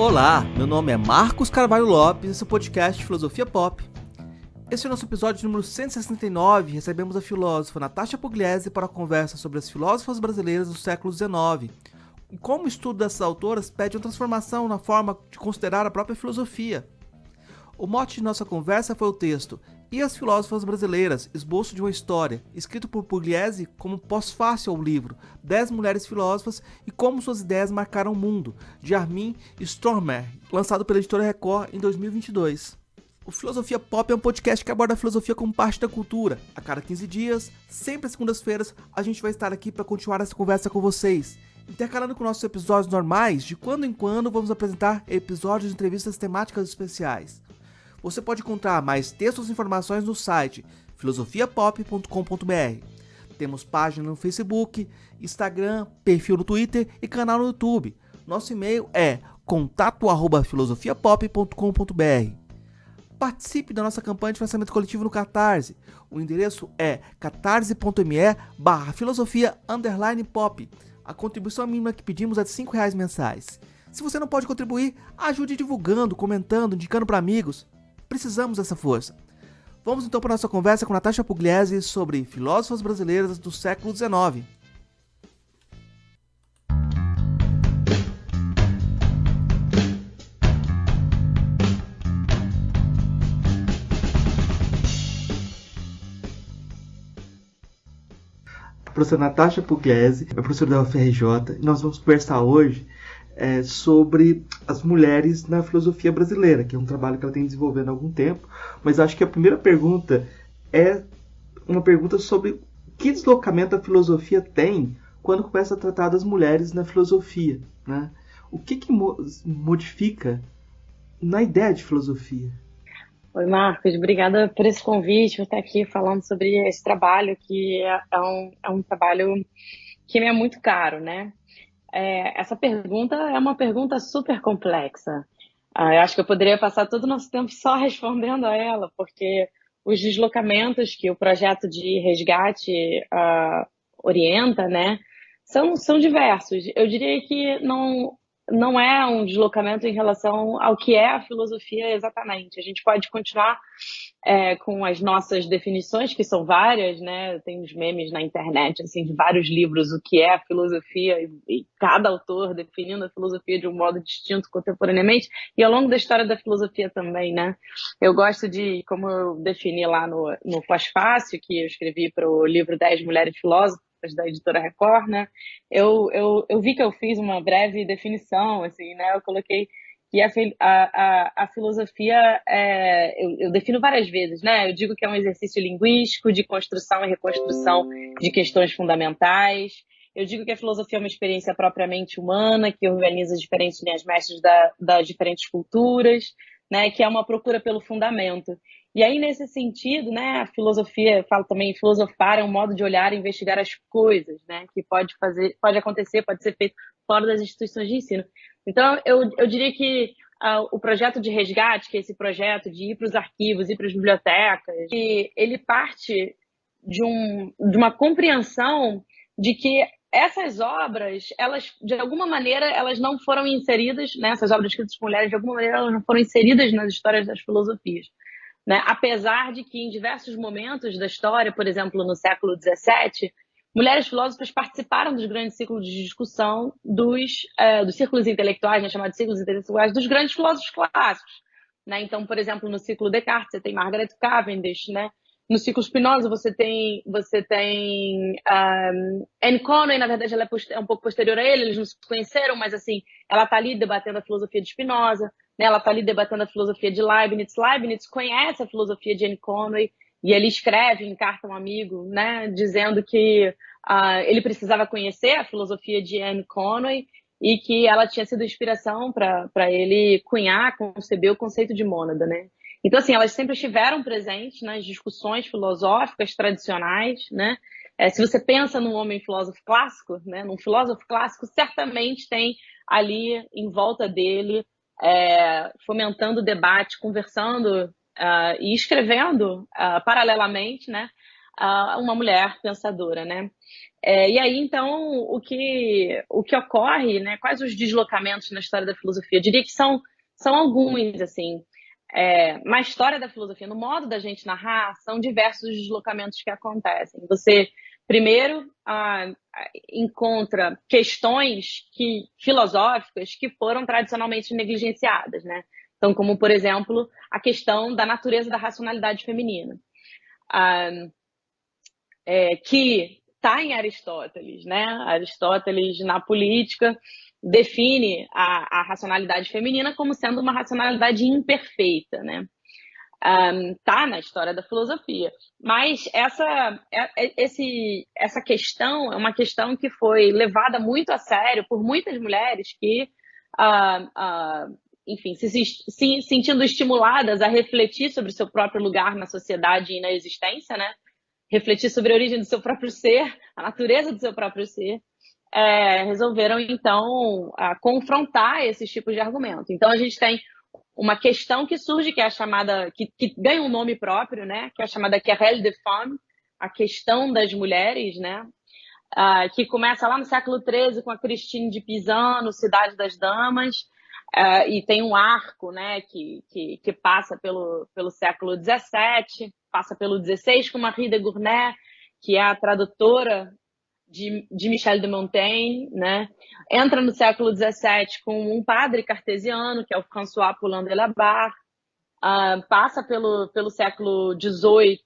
Olá, meu nome é Marcos Carvalho Lopes e esse é o podcast Filosofia Pop. Esse é o nosso episódio número 169 e recebemos a filósofa Natasha Pugliese para a conversa sobre as filósofas brasileiras do século XIX. E como o estudo dessas autoras pede uma transformação na forma de considerar a própria filosofia. O mote de nossa conversa foi o texto E as Filósofas Brasileiras, Esboço de uma História, escrito por Pugliese como pós-fácil ao livro 10 Mulheres Filósofas e Como Suas Ideias Marcaram o Mundo, de Armin Stromer, lançado pela editora Record em 2022. O Filosofia Pop é um podcast que aborda a filosofia como parte da cultura. A cada 15 dias, sempre às segundas-feiras, a gente vai estar aqui para continuar essa conversa com vocês. Intercalando com nossos episódios normais, de quando em quando vamos apresentar episódios de entrevistas temáticas especiais. Você pode encontrar mais textos e informações no site filosofiapop.com.br. Temos página no Facebook, Instagram, perfil no Twitter e canal no YouTube. Nosso e-mail é contato@filosofiapop.com.br. Participe da nossa campanha de financiamento coletivo no Catarse. O endereço é catarse.me/filosofia_pop. A contribuição mínima que pedimos é de R$5 mensais. Se você não pode contribuir, ajude divulgando, comentando, indicando para amigos. Precisamos dessa força. Vamos então para a nossa conversa com Natasha Pugliese sobre filósofas brasileiras do século XIX. A professora Natasha Pugliese é professora da UFRJ e nós vamos conversar hoje sobre as mulheres na filosofia brasileira, que é um trabalho que ela tem desenvolvendo há algum tempo, mas acho que a primeira pergunta é uma pergunta sobre que deslocamento a filosofia tem quando começa a tratar das mulheres na filosofia, né? O que modifica na ideia de filosofia? Oi, Marcos, obrigada por esse convite, por estar aqui falando sobre esse trabalho, que é um trabalho que me é muito caro, né? Essa pergunta é uma pergunta super complexa. Eu acho que eu poderia passar todo o nosso tempo só respondendo a ela, porque os deslocamentos que o projeto de resgate orienta, né, são diversos. Eu diria que não é um deslocamento em relação ao que é a filosofia exatamente. A gente pode continuar com as nossas definições, que são várias, né? Tem uns memes na internet, assim, de vários livros, o que é a filosofia, e cada autor definindo a filosofia de um modo distinto contemporaneamente, e ao longo da história da filosofia também, né? Eu gosto de, como eu defini lá no pós-fácil, que eu escrevi para o livro 10 Mulheres Filósofas, da editora Record, né? Eu vi que eu fiz uma breve definição, assim, né? Eu coloquei que a filosofia, eu defino várias vezes, né? Eu digo que é um exercício linguístico de construção e reconstrução de questões fundamentais. Eu digo que a filosofia é uma experiência propriamente humana, que organiza diferentes linhas mestras das diferentes culturas, né? Que é uma procura pelo fundamento. E aí, nesse sentido, né, a filosofia, eu falo também, filosofar é um modo de olhar e investigar as coisas, né? Que pode acontecer, pode ser feito fora das instituições de ensino. Então, eu diria que o projeto de resgate, que é esse projeto de ir para os arquivos, ir para as bibliotecas, ele parte de uma compreensão de que essas obras, elas, de alguma maneira, elas não foram inseridas, né, essas obras escritas por mulheres, de alguma maneira, elas não foram inseridas nas histórias das filosofias, né? Apesar de que, em diversos momentos da história, por exemplo, no século XVII, mulheres filósofas participaram dos grandes ciclos de discussão dos círculos intelectuais, né, chamados círculos intelectuais, dos grandes filósofos clássicos, né? Então, por exemplo, no ciclo Descartes, você tem Margaret Cavendish, né? No ciclo Spinoza, você tem Anne Conway, na verdade, ela é um pouco posterior a ele, eles não se conheceram, mas, assim, ela está ali debatendo a filosofia de Spinoza, né? Ela está ali debatendo a filosofia de Leibniz. Leibniz conhece a filosofia de Anne Conway, e ele escreve em carta a um amigo, né, dizendo que ele precisava conhecer a filosofia de Anne Conway e que ela tinha sido inspiração para ele conceber o conceito de mônada, né? Então, assim, elas sempre estiveram presentes nas discussões filosóficas tradicionais, né? Se você pensa num homem filósofo clássico, né, num filósofo clássico, certamente tem ali em volta dele fomentando o debate, conversando e escrevendo paralelamente, né, uma mulher pensadora, né? E aí, então, o que ocorre, né? Quais os deslocamentos na história da filosofia? Eu diria que são alguns, assim. Na história da filosofia, no modo da gente narrar, são diversos deslocamentos que acontecem. Você, primeiro, encontra questões filosóficas que foram tradicionalmente negligenciadas, né? Então, como, por exemplo, a questão da natureza da racionalidade feminina, que está em Aristóteles, né? Aristóteles, na política, define a racionalidade feminina como sendo uma racionalidade imperfeita, né? Tá na história da filosofia, mas essa questão é uma questão que foi levada muito a sério por muitas mulheres que, enfim, se sentindo estimuladas a refletir sobre o seu próprio lugar na sociedade e na existência, né? Refletir sobre a origem do seu próprio ser, a natureza do seu próprio ser, resolveram, então, confrontar esses tipos de argumento. Então, a gente tem uma questão que surge, que é a chamada, que ganha um nome próprio, né? Que é a chamada Querelle des Femmes, a questão das mulheres, né? Que começa lá no século XIII com a Christine de Pizan, no Cidade das Damas, e tem um arco, né, que passa pelo século XVII, passa pelo XVI com Marie de Gournay, que é a tradutora de Michel de Montaigne, né? Entra no século XVII com um padre cartesiano, que é o François Poulain de la Barre, passa pelo século XVIII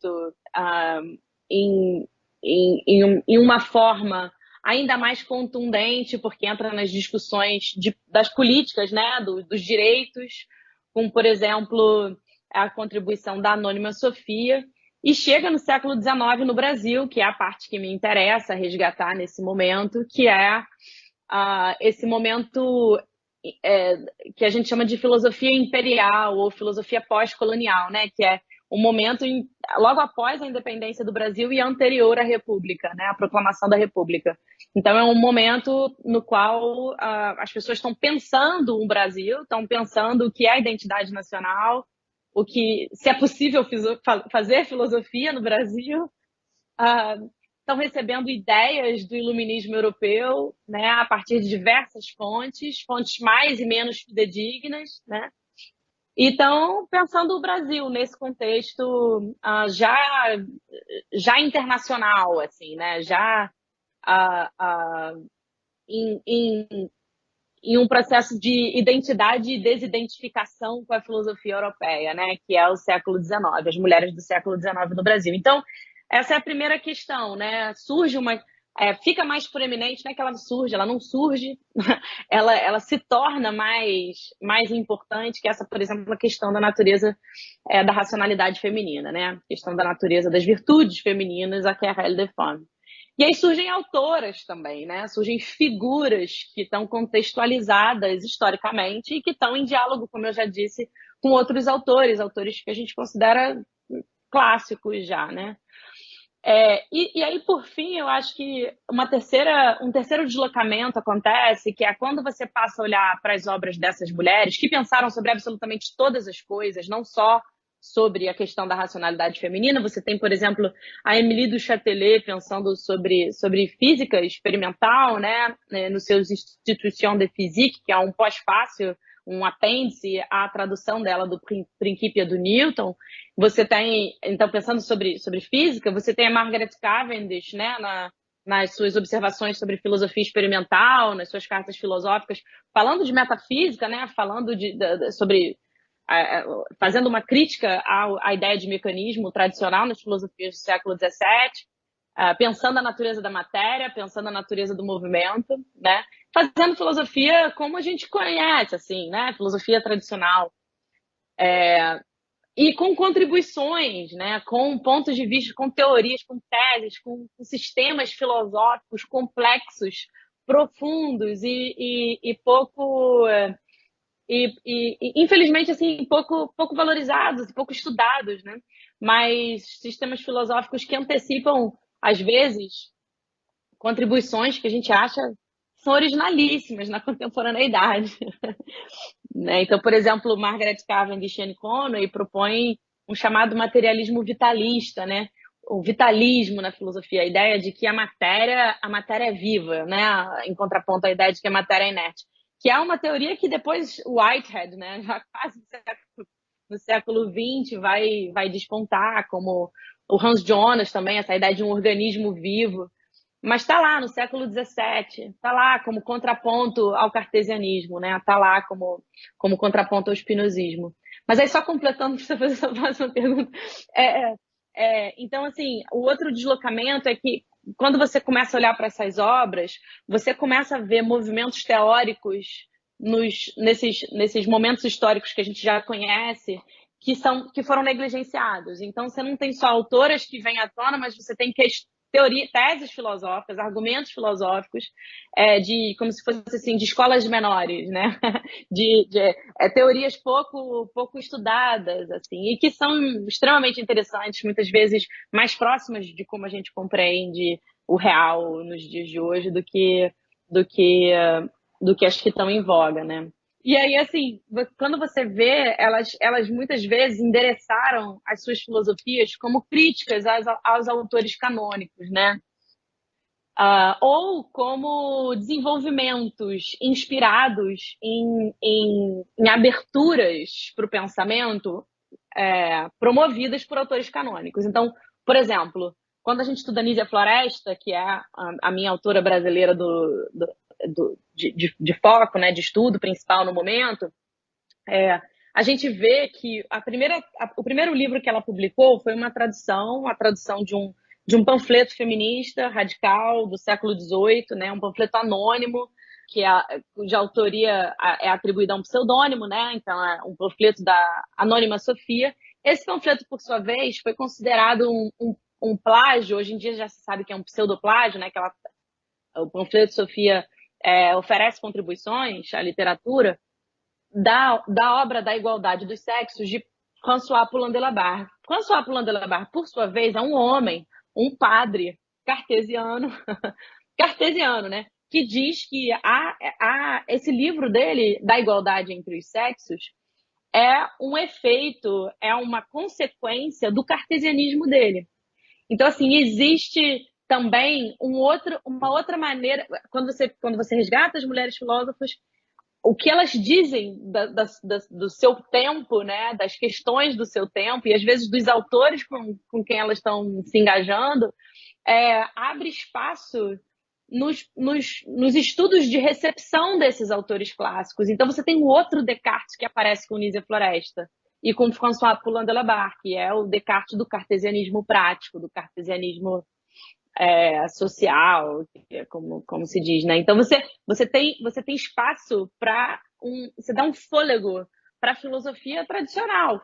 em uma forma ainda mais contundente, porque entra nas discussões das políticas, né? Dos direitos, como, por exemplo, a contribuição da Anônima Sofia. E chega no século XIX no Brasil, que é a parte que me interessa resgatar nesse momento, que é esse momento que a gente chama de filosofia imperial ou filosofia pós-colonial, né? Que é um momento logo após a independência do Brasil e anterior à República, né? A proclamação da República. Então é um momento no qual as pessoas estão pensando o Brasil, estão pensando o que é a identidade nacional, se é possível fazer filosofia no Brasil, estão recebendo ideias do iluminismo europeu, né, a partir de diversas fontes mais e menos fidedignas, né, e estão pensando o Brasil nesse contexto já internacional, assim, né, já em um processo de identidade e desidentificação com a filosofia europeia, né, que é o século XIX, as mulheres do século XIX no Brasil. Então, essa é a primeira questão, né? Fica mais proeminente, não é que ela surge, ela não surge, ela se torna mais importante que essa, por exemplo, a questão da natureza da racionalidade feminina, né? A questão da natureza das virtudes femininas, a Querelle des Femmes. E aí surgem autoras também, né? Surgem figuras que estão contextualizadas historicamente e que estão em diálogo, como eu já disse, com outros autores que a gente considera clássicos já, né? E aí, por fim, eu acho que um terceiro deslocamento acontece, que é quando você passa a olhar para as obras dessas mulheres que pensaram sobre absolutamente todas as coisas, não só sobre a questão da racionalidade feminina. Você tem, por exemplo, a Émilie du Châtelet pensando sobre física experimental, né, nos seus Institutions de Physique, que é um pós-fácil, um apêndice à tradução dela do Principia do Newton. Você tem, então, pensando sobre física, você tem a Margaret Cavendish, né, nas suas observações sobre filosofia experimental, nas suas cartas filosóficas, falando de metafísica, né, falando sobre fazendo uma crítica à ideia de mecanismo tradicional nas filosofias do século XVII, pensando a natureza da matéria, pensando a natureza do movimento, né? Fazendo filosofia como a gente conhece, assim, né? Filosofia tradicional. E com contribuições, né? Com pontos de vista, com teorias, com teses, com sistemas filosóficos complexos, profundos e pouco... infelizmente, assim, pouco valorizados, pouco estudados, né? Mas sistemas filosóficos que antecipam, às vezes, contribuições que a gente acha são originalíssimas na contemporaneidade. Né? Então, por exemplo, Margaret Cavendish e Anne Conway propõem um chamado materialismo vitalista, né? o vitalismo na filosofia, a ideia de que a matéria é viva, né? Em contraponto à ideia de que a matéria é inerte, que é uma teoria que depois Whitehead, né, já quase no século XX, vai despontar, como o Hans Jonas também, essa ideia de um organismo vivo. Mas está lá no século XVII, está lá como contraponto ao cartesianismo, né? Está lá como contraponto ao spinozismo. Mas aí, só completando para você fazer essa próxima pergunta, então, assim, o outro deslocamento é que, quando você começa a olhar para essas obras, você começa a ver movimentos teóricos nesses momentos históricos que a gente já conhece, que foram negligenciados. Então, você não tem só autoras que vêm à tona, mas você tem teses filosóficas, argumentos filosóficos, como se fosse assim, de escolas menores, né? Teorias pouco estudadas, assim, e que são extremamente interessantes, muitas vezes mais próximas de como a gente compreende o real nos dias de hoje do que as que estão em voga, né? E aí, assim, quando você vê, elas muitas vezes endereçaram as suas filosofias como críticas aos autores canônicos, né? Ou como desenvolvimentos inspirados em aberturas para o pensamento, promovidas por autores canônicos. Então, por exemplo, quando a gente estuda Nízia Floresta, que é a minha autora brasileira de foco, né, de estudo principal no momento, a gente vê que o primeiro livro que ela publicou foi a tradução de um panfleto feminista radical do século XVIII, né, um panfleto anônimo, de autoria é atribuída a um pseudônimo, né, então é um panfleto da Anônima Sofia. Esse panfleto, por sua vez, foi considerado um plágio. Hoje em dia já se sabe que é um pseudoplágio, né, o panfleto Sofia oferece contribuições à literatura da obra da igualdade dos sexos de François Poulain de la Barre. François Poulain de la Barre, por sua vez, é um homem, um padre cartesiano, né, que diz que esse livro dele, da igualdade entre os sexos, é um efeito, é uma consequência do cartesianismo dele. Então, assim, existe também uma outra maneira, quando você resgata as mulheres filósofas, o que elas dizem do seu tempo, né, das questões do seu tempo, e às vezes dos autores com quem elas estão se engajando, abre espaço nos estudos de recepção desses autores clássicos. Então, você tem um outro Descartes que aparece com Nízia Floresta e com François Poulain de la Barre, que é o Descartes do cartesianismo prático, do cartesianismo social, como se diz, né? Então, você tem espaço para você dá um fôlego para a filosofia tradicional,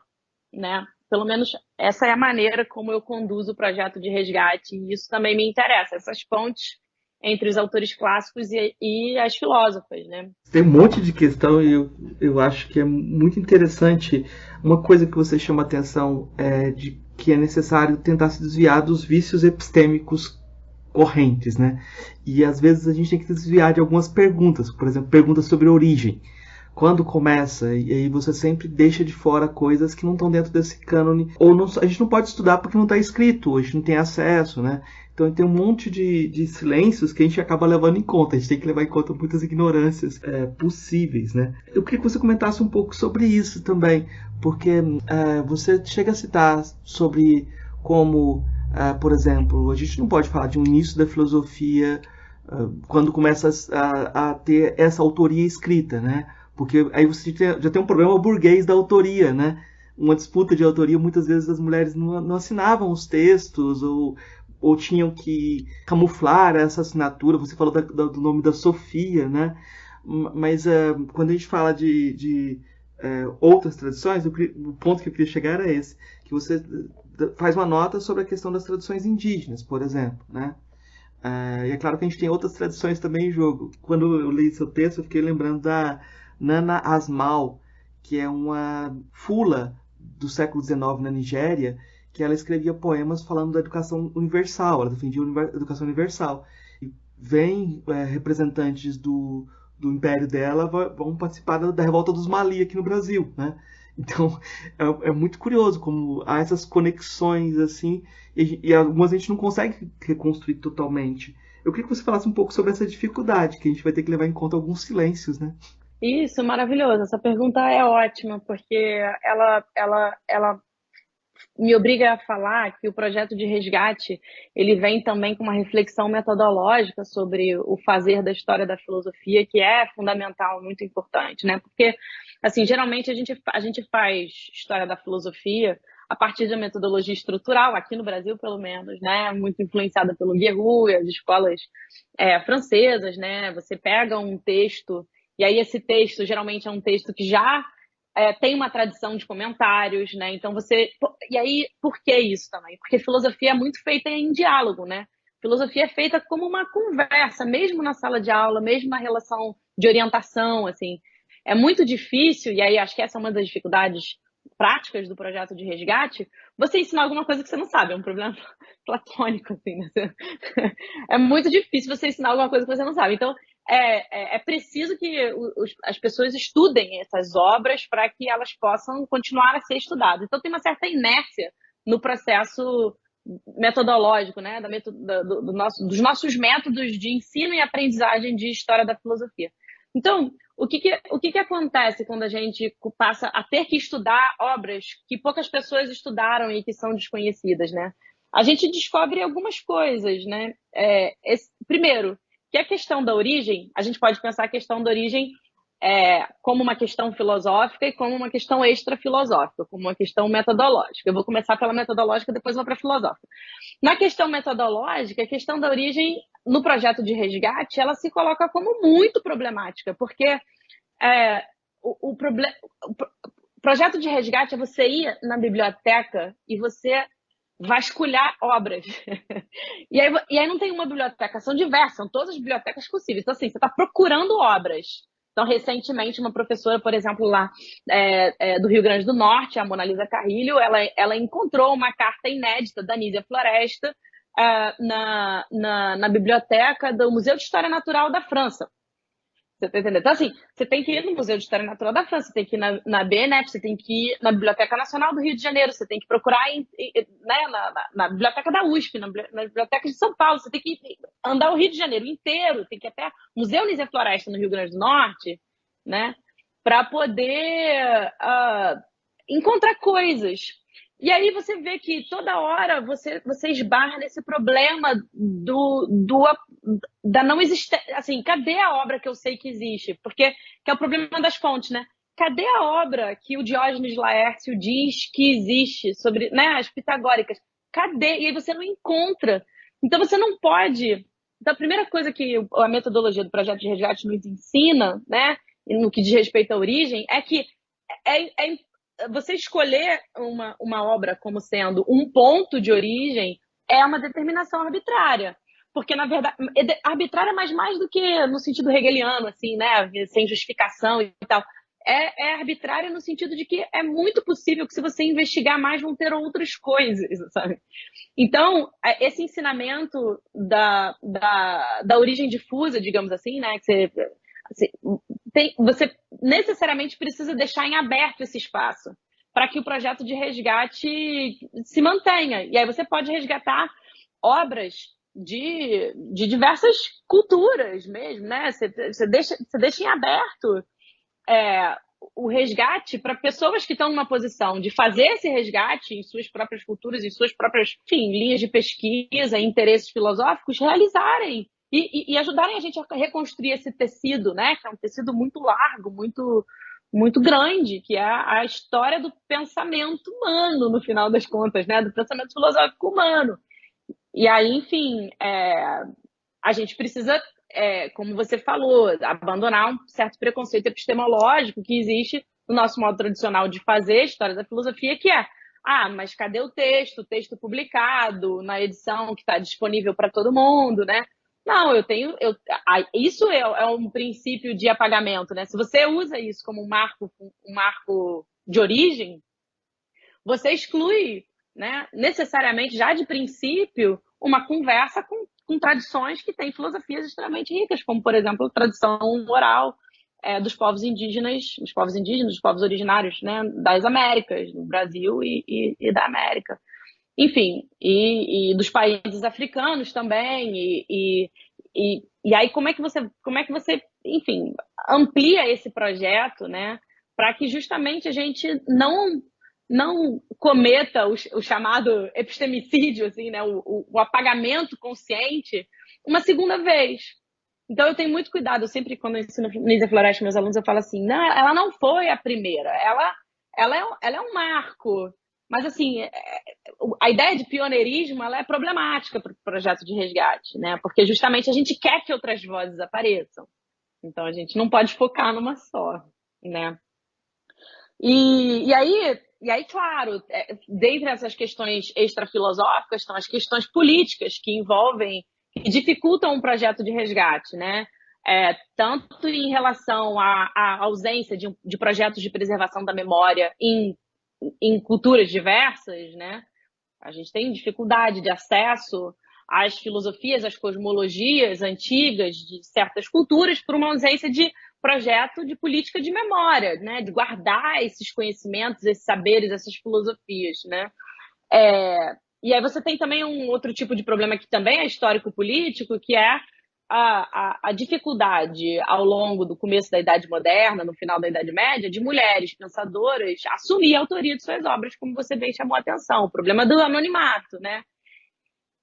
né? Pelo menos essa é a maneira como eu conduzo o projeto de resgate, e isso também me interessa, essas pontes entre os autores clássicos e as filósofas, né? Tem um monte de questão e eu acho que é muito interessante. Uma coisa que você chama a atenção é de que é necessário tentar se desviar dos vícios epistêmicos correntes, né? E às vezes a gente tem que desviar de algumas perguntas, por exemplo, perguntas sobre origem. Quando começa, e aí você sempre deixa de fora coisas que não estão dentro desse cânone, ou não, a gente não pode estudar porque não está escrito, a gente não tem acesso, né? Então tem um monte de silêncios que a gente acaba levando em conta, a gente tem que levar em conta muitas ignorâncias possíveis, né? Eu queria que você comentasse um pouco sobre isso também, porque você chega a citar sobre como, por exemplo, a gente não pode falar de um início da filosofia quando começa a ter essa autoria escrita, né? Porque aí você já tem um problema burguês da autoria, né? Uma disputa de autoria, muitas vezes as mulheres não assinavam os textos ou tinham que camuflar essa assinatura. Você falou do nome da Sofia, né? Mas quando a gente fala de outras tradições, o ponto que eu queria chegar é esse, que você faz uma nota sobre a questão das tradições indígenas, por exemplo, né? E é claro que a gente tem outras tradições também em jogo. Quando eu li seu texto, eu fiquei lembrando da Nana Asmal, que é uma fula do século XIX na Nigéria, que ela escrevia poemas falando da educação universal, ela defendia a educação universal. E vem representantes do império dela, vão participar da revolta dos Mali aqui no Brasil, né? Então, é muito curioso como há essas conexões, assim, e algumas a gente não consegue reconstruir totalmente. Eu queria que você falasse um pouco sobre essa dificuldade, que a gente vai ter que levar em conta alguns silêncios, né? Isso, maravilhoso. Essa pergunta é ótima, porque ela me obriga a falar que o projeto de resgate ele vem também com uma reflexão metodológica sobre o fazer da história da filosofia, que é fundamental, muito importante, né? Porque, assim, geralmente a gente faz história da filosofia a partir de uma metodologia estrutural, aqui no Brasil, pelo menos, né? Muito influenciada pelo Guerrero e as escolas francesas, né? Você pega um texto, e aí esse texto geralmente é um texto que já tem uma tradição de comentários, né? Então você. E aí, por que isso também? Porque filosofia é muito feita em diálogo, né? Filosofia é feita como uma conversa, mesmo na sala de aula, mesmo na relação de orientação, assim. É muito difícil, e aí acho que essa é uma das dificuldades práticas do projeto de resgate, você ensinar alguma coisa que você não sabe, é um problema platônico, assim, né? É muito difícil você ensinar alguma coisa que você não sabe. Então, é preciso que as pessoas estudem essas obras para que elas possam continuar a ser estudadas. Então, tem uma certa inércia no processo metodológico, né, dos nossos métodos de ensino e aprendizagem de história da filosofia. Então, o que acontece quando a gente passa a ter que estudar obras que poucas pessoas estudaram e que são desconhecidas, né? A gente descobre algumas coisas, né? Primeiro, que a questão da origem, a gente pode pensar a questão da origem como uma questão filosófica e como uma questão extrafilosófica, como uma questão metodológica. Eu vou começar pela metodológica, depois vou para a filosófica. Na questão metodológica, a questão da origem no projeto de resgate, ela se coloca como muito problemática, porque o projeto de resgate é você ir na biblioteca e você vasculhar obras. E aí não tem uma biblioteca, são diversas, são todas as bibliotecas possíveis. Então, assim, você está procurando obras. Então, recentemente, uma professora, por exemplo, lá do Rio Grande do Norte, a Mona Lisa Carrilho, ela encontrou uma carta inédita da Nízia Floresta na biblioteca do Museu de História Natural da França. Você tá entendendo? Então, assim, você tem que ir no Museu de História Natural da França, você tem que ir na BNF, você tem que ir na Biblioteca Nacional do Rio de Janeiro, você tem que procurar né, na Biblioteca da USP, na Biblioteca de São Paulo, você tem que andar o Rio de Janeiro inteiro, tem que ir até o Museu Nízia Floresta no Rio Grande do Norte, né, para poder encontrar coisas. E aí você vê que toda hora você esbarra nesse problema da não existência. Assim, cadê a obra que eu sei que existe? Porque que é o problema das fontes, né? Cadê a obra que o Diógenes Laércio diz que existe sobre, né, as pitagóricas? Cadê? E aí você não encontra. Então você não pode. Então, a primeira coisa que a metodologia do projeto de resgate nos ensina, né, no que diz respeito à origem, é que é você escolher uma obra como sendo um ponto de origem é uma determinação arbitrária. Porque, na verdade, arbitrária, mas mais do que no sentido hegeliano, assim, né? Sem justificação e tal. É arbitrária no sentido de que é muito possível que, se você investigar mais, vão ter outras coisas, sabe? Então, esse ensinamento da origem difusa, digamos assim, né? Que você necessariamente precisa deixar em aberto esse espaço para que o projeto de resgate se mantenha. E aí você pode resgatar obras de diversas culturas mesmo, né? Você deixa em aberto o resgate para pessoas que estão numa posição de fazer esse resgate em suas próprias culturas, em suas próprias, enfim, linhas de pesquisa, interesses filosóficos, realizarem e ajudarem a gente a reconstruir esse tecido, né? Que é um tecido muito largo, muito grande, que é a história do pensamento humano, no final das contas, né? Do pensamento filosófico humano. E aí, enfim, a gente precisa, como você falou, abandonar um certo preconceito epistemológico que existe no nosso modo tradicional de fazer a história da filosofia, que mas cadê o texto publicado na edição que está disponível para todo mundo, né? Não, isso é um princípio de apagamento, né? Se você usa isso como um marco de origem, você exclui, né, necessariamente, já de princípio, uma conversa com tradições que têm filosofias extremamente ricas, como, por exemplo, tradição oral dos povos indígenas, dos povos originários, né, das Américas, do Brasil e da América. Enfim, e dos países africanos também, e aí como é que você, enfim, amplia esse projeto, né, para que justamente a gente não cometa o chamado epistemicídio, assim, né, o apagamento consciente uma segunda vez. Então eu tenho muito cuidado, eu sempre quando eu ensino Nízia Floresta meus alunos, eu falo assim, não, ela não foi a primeira, ela é um marco, mas assim, a ideia de pioneirismo ela é problemática para o projeto de resgate, né? Porque justamente a gente quer que outras vozes apareçam. Então a gente não pode focar numa só, né? E aí, claro, dentre essas questões extrafilosóficas estão as questões políticas que envolvem, que dificultam um projeto de resgate, né? Tanto em relação à ausência de projetos de preservação da memória em culturas diversas, né? A gente tem dificuldade de acesso às filosofias, às cosmologias antigas de certas culturas por uma ausência de projeto de política de memória, né? De guardar esses conhecimentos, esses saberes, essas filosofias, né? E aí você tem também um outro tipo de problema que também é histórico-político, que é a dificuldade ao longo do começo da Idade Moderna, no final da Idade Média, de mulheres pensadoras assumir a autoria de suas obras, como você bem chamou a atenção, o problema do anonimato, né?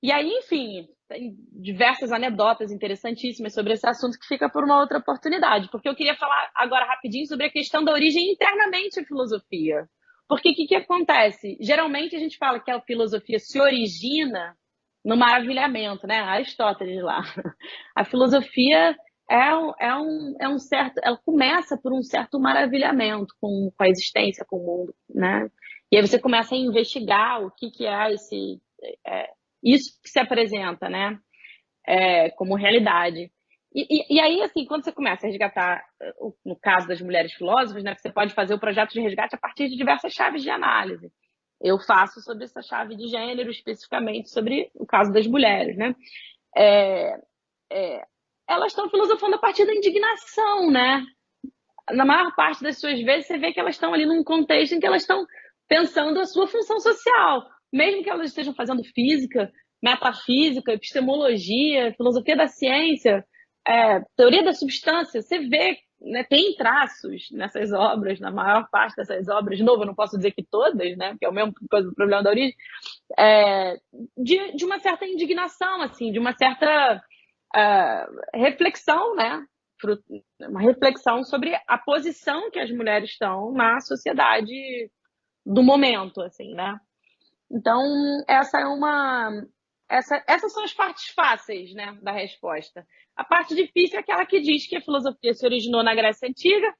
E aí, enfim, tem diversas anedotas interessantíssimas sobre esse assunto que fica por uma outra oportunidade, porque eu queria falar agora rapidinho sobre a questão da origem internamente à filosofia. Porque o que acontece? Geralmente a gente fala que a filosofia se origina no maravilhamento, né? Aristóteles lá. A filosofia é um certo. Ela começa por um certo maravilhamento com a existência, com o mundo, né? E aí você começa a investigar o que é é, isso que se apresenta, né? Como realidade. E aí, assim, quando você começa a resgatar, no caso das mulheres filósofas, né, você pode fazer o projeto de resgate a partir de diversas chaves de análise. Eu faço sobre essa chave de gênero, especificamente sobre o caso das mulheres, né? É, é, Elas estão filosofando a partir da indignação, né? Na maior parte das suas vezes, você vê que elas estão ali num contexto em que elas estão pensando a sua função social. Mesmo que elas estejam fazendo física, metafísica, epistemologia, filosofia da ciência, teoria da substância, você vê, né, tem traços nessas obras, na maior parte dessas obras, de novo, eu não posso dizer que todas, né, porque é o mesmo coisa do problema da origem, de uma certa indignação, assim, de uma certa reflexão, né, uma reflexão sobre a posição que as mulheres estão na sociedade do momento, assim, né? Então, essas são as partes fáceis, né, da resposta. A parte difícil é aquela que diz que a filosofia se originou na Grécia Antiga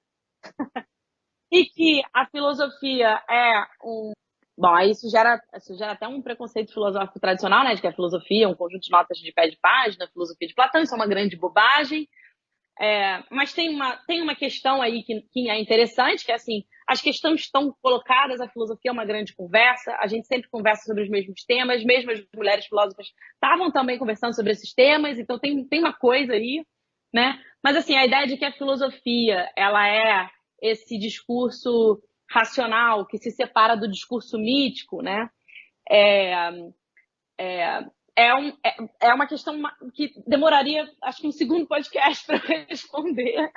e que a filosofia é um... Bom, aí isso gera até um preconceito filosófico tradicional, né, de que a filosofia é um conjunto de notas de pé de página, a filosofia de Platão, isso é uma grande bobagem. Mas tem uma questão aí que é interessante, que é assim, as questões estão colocadas, a filosofia é uma grande conversa, a gente sempre conversa sobre os mesmos temas, mesmo as mulheres filósofas estavam também conversando sobre esses temas, então tem uma coisa aí, né? Mas assim, a ideia de que a filosofia, ela é esse discurso racional que se separa do discurso mítico, né? É, é, é uma questão que demoraria, acho que um segundo podcast para responder.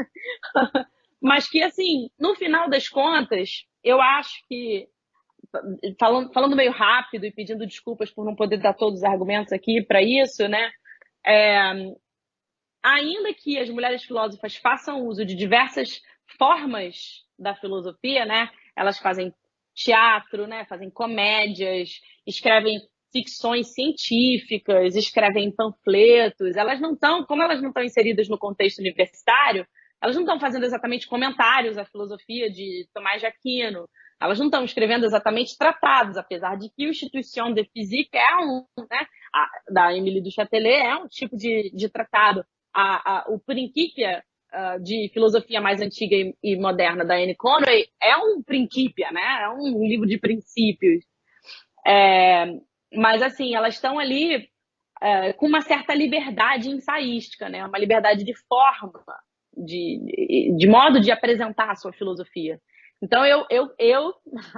Mas que, assim, no final das contas, eu acho que, falando meio rápido e pedindo desculpas por não poder dar todos os argumentos aqui para isso, né? Ainda que as mulheres filósofas façam uso de diversas formas da filosofia, né? Elas fazem teatro, né? Fazem comédias, escrevem ficções científicas, escrevem panfletos. Como elas não estão inseridas no contexto universitário, elas não estão fazendo exatamente comentários à filosofia de Tomás de Aquino. Elas não estão escrevendo exatamente tratados, apesar de que o Institution de Physique né, da Émilie du Châtelet é um tipo de tratado. O Principia de filosofia mais antiga e moderna da Anne Conway é um Principia, né? É um livro de princípios. Mas, assim, elas estão ali com uma certa liberdade ensaística, né? Uma liberdade de forma, de modo de apresentar a sua filosofia. Então,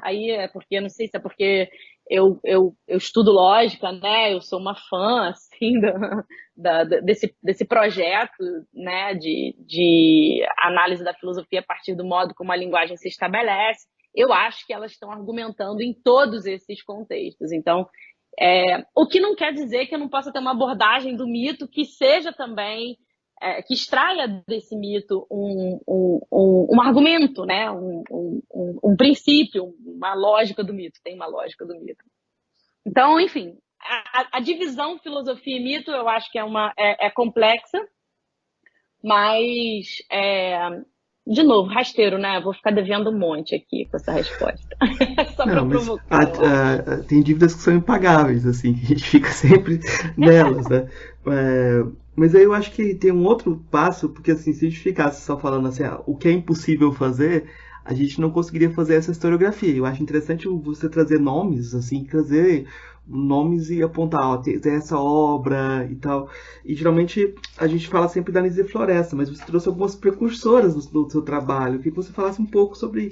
aí é porque, não sei se é porque eu estudo lógica, né? Eu sou uma fã, assim, desse projeto, né? De análise da filosofia a partir do modo como a linguagem se estabelece. Eu acho que elas estão argumentando em todos esses contextos. Então, o que não quer dizer que eu não possa ter uma abordagem do mito que seja também, que extraia desse mito um argumento, né? Um princípio, uma lógica do mito. Tem uma lógica do mito. Então, enfim, a divisão filosofia e mito eu acho que é complexa, mas, de novo, rasteiro, né? Vou ficar devendo um monte aqui com essa resposta. Só para Não, mas provocar, eu acho. tem dívidas que são impagáveis, assim, que a gente fica sempre nelas, né? Mas aí eu acho que tem um outro passo, porque assim, se a gente ficasse só falando assim, o que é impossível fazer, a gente não conseguiria fazer essa historiografia. Eu acho interessante você trazer nomes, assim, trazer nomes e apontar, ó, tem essa obra e tal. E geralmente a gente fala sempre da Anísia Floresta, mas você trouxe algumas precursoras do seu trabalho. Eu queria que você falasse um pouco sobre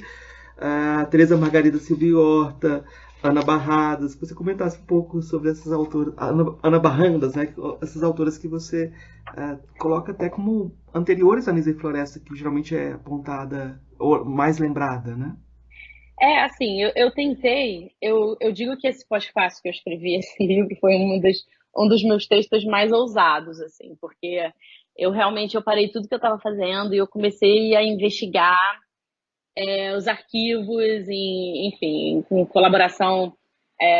a Teresa Margarida Silvia Horta, Ana Barradas, que você comentasse um pouco sobre essas autoras, Ana Barrandas, né? Essas autoras que você coloca até como anteriores à Anísia Floresta, que geralmente é apontada ou mais lembrada, né? Assim, eu tentei, eu digo que esse pós-fácil que eu escrevi, esse livro, foi um dos meus textos mais ousados, assim, porque eu parei tudo que eu estava fazendo e eu comecei a investigar os arquivos, enfim, com colaboração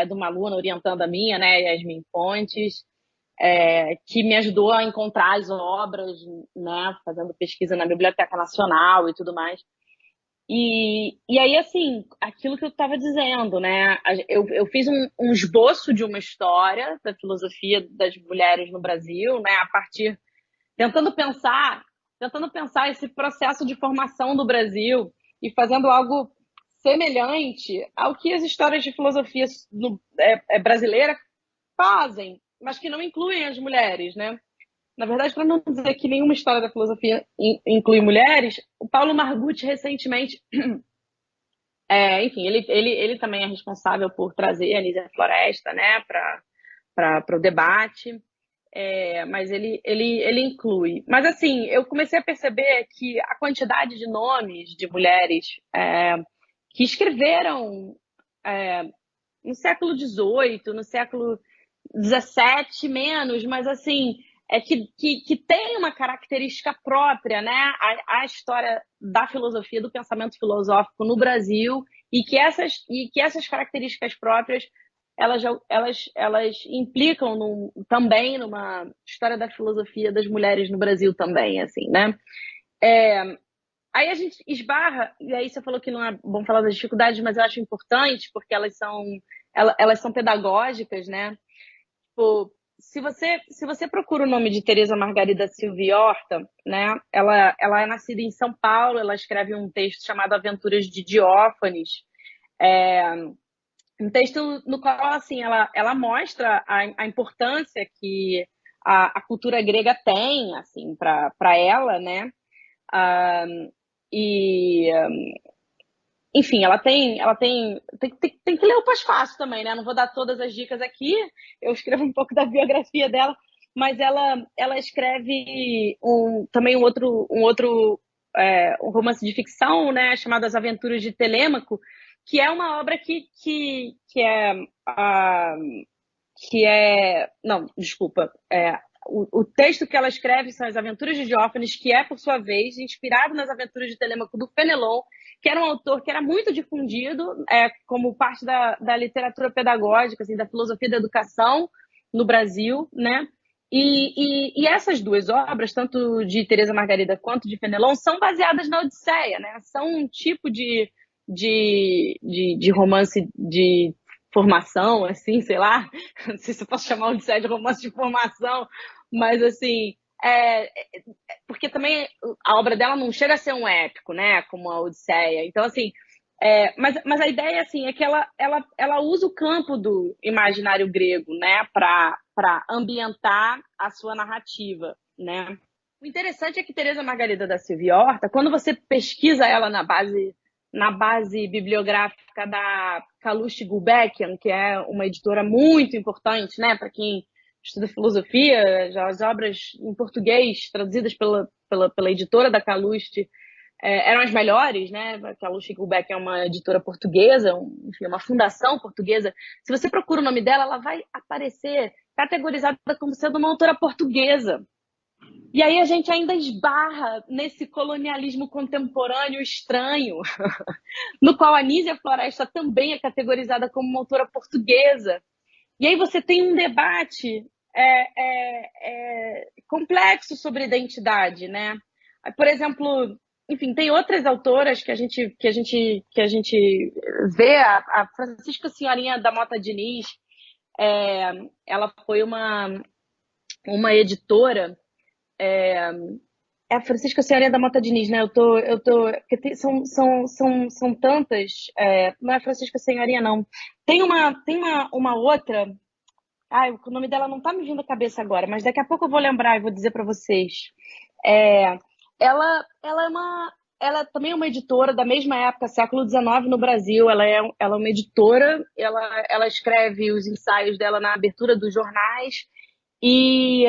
de uma aluna orientando a minha, né, Yasmin Fontes, que me ajudou a encontrar as obras, né, fazendo pesquisa na Biblioteca Nacional e tudo mais. E aí, assim, aquilo que eu estava dizendo, né? Eu fiz um esboço de uma história da filosofia das mulheres no Brasil, né? A partir, tentando pensar esse processo de formação do Brasil e fazendo algo semelhante ao que as histórias de filosofia brasileira fazem, mas que não incluem as mulheres, né? Na verdade, para não dizer que nenhuma história da filosofia inclui mulheres, o Paulo Margutti recentemente, enfim, ele também é responsável por trazer a Anísia Floresta, né, para o debate, mas ele inclui. Mas assim, eu comecei a perceber que a quantidade de nomes de mulheres que escreveram no século XVIII, no século XVII menos, mas assim, que tem uma característica própria, né? A história da filosofia, do pensamento filosófico no Brasil, e que essas características próprias elas implicam também numa história da filosofia das mulheres no Brasil também, assim, né? Aí a gente esbarra, e aí você falou que não é bom falar das dificuldades, mas eu acho importante, porque elas são pedagógicas, né? Tipo, se você procura o nome de Teresa Margarida Silvia Horta, né? Ela é nascida em São Paulo, ela escreve um texto chamado Aventuras de Diófanes, um texto no qual assim ela mostra a importância que a cultura grega tem assim para ela, né? E enfim, tem que ler o pós-fácil também, né? Não vou dar todas as dicas aqui, eu escrevo um pouco da biografia dela, mas ela escreve também um romance de ficção, né? Chamado As Aventuras de Telêmaco, que é uma obra não, desculpa, o texto que ela escreve são As Aventuras de Diófanes, que é, por sua vez, inspirado nas Aventuras de Telêmaco do Fenelon, que era um autor que era muito difundido como parte da literatura pedagógica, assim, da filosofia da educação no Brasil, né? E essas duas obras, tanto de Teresa Margarida quanto de Fenelon, são baseadas na Odisseia, né? São um tipo de romance de formação, assim, sei lá, não sei se eu posso chamar Odisseia de romance de formação, mas assim, porque também a obra dela não chega a ser um épico, né, como a Odisseia. Então, assim, mas a ideia assim, é que ela usa o campo do imaginário grego, né, para ambientar a sua narrativa, né. O interessante é que Teresa Margarida da Silva e Horta, quando você pesquisa ela na base bibliográfica da Calouste Gulbenkian, que é uma editora muito importante, né, para quem estuda filosofia, já as obras em português traduzidas pela editora da Calouste eram as melhores, né? A Calouste Gulbenkian é uma editora portuguesa, enfim, uma fundação portuguesa. Se você procura o nome dela, ela vai aparecer categorizada como sendo uma autora portuguesa. E aí a gente ainda esbarra nesse colonialismo contemporâneo estranho, no qual a Nízia Floresta também é categorizada como uma autora portuguesa. E aí você tem um debate complexo sobre identidade, né? Por exemplo, enfim, tem outras autoras que a gente vê, a Francisca Senhorinha da Mota Diniz, ela foi uma editora. É a Francisca Senhorinha da Mota Diniz, né? Porque são tantas. Não é Francisca Senhorinha, não. Tem uma outra. Ai, o nome dela não tá me vindo à cabeça agora, mas daqui a pouco eu vou lembrar e vou dizer para vocês. Ela também é uma editora da mesma época, século XIX, no Brasil. Ela é uma editora, ela escreve os ensaios dela na abertura dos jornais. E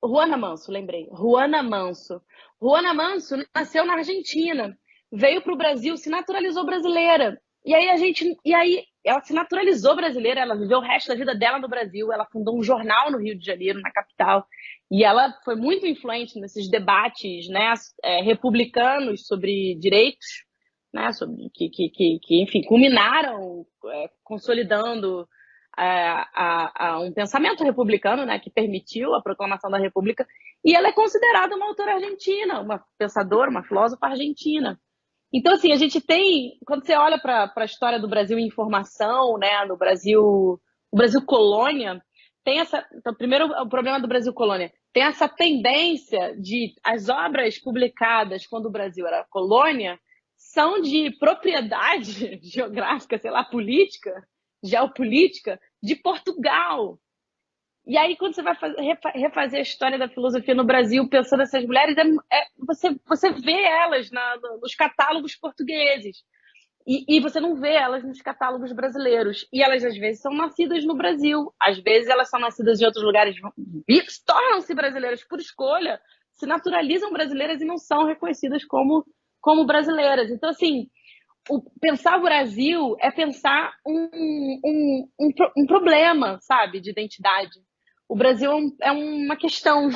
Ruana Manso, lembrei. Ruana Manso. Ruana Manso nasceu na Argentina, veio para o Brasil, se naturalizou brasileira. E aí ela se naturalizou brasileira, ela viveu o resto da vida dela no Brasil, ela fundou um jornal no Rio de Janeiro, na capital, e ela foi muito influente nesses debates, né, republicanos sobre direitos, né, sobre que enfim, culminaram consolidando um pensamento republicano, né, que permitiu a proclamação da República, e ela é considerada uma autora argentina, uma pensadora, uma filósofa argentina. Então, assim, a gente tem, quando você olha para a história do Brasil em formação, né, no Brasil, o Brasil colônia, tem então, primeiro, o problema do Brasil colônia, tem essa tendência de as obras publicadas quando o Brasil era colônia são de propriedade geográfica, sei lá, política, geopolítica, de Portugal. E aí, quando você vai refazer a história da filosofia no Brasil, pensando nessas mulheres, você vê elas nos catálogos portugueses. E você não vê elas nos catálogos brasileiros. E elas, às vezes, são nascidas no Brasil. Às vezes, elas são nascidas em outros lugares. Tornam-se brasileiras por escolha, se naturalizam brasileiras e não são reconhecidas como brasileiras. Então, assim, pensar o Brasil é pensar um problema, sabe, de identidade. O Brasil é uma questão,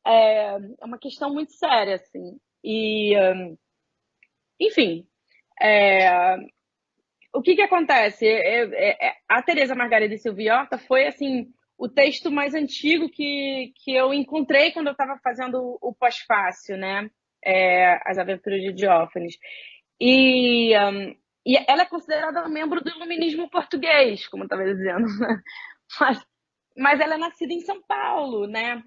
é uma questão muito séria, assim. E, enfim, o que acontece? A Teresa Margarida Silva e Horta foi, assim, o texto mais antigo que eu encontrei quando eu estava fazendo o pós-fácil, né? As Aventuras de Diófanes. E ela é considerada um membro do iluminismo português, como eu estava dizendo. Mas ela é nascida em São Paulo, né?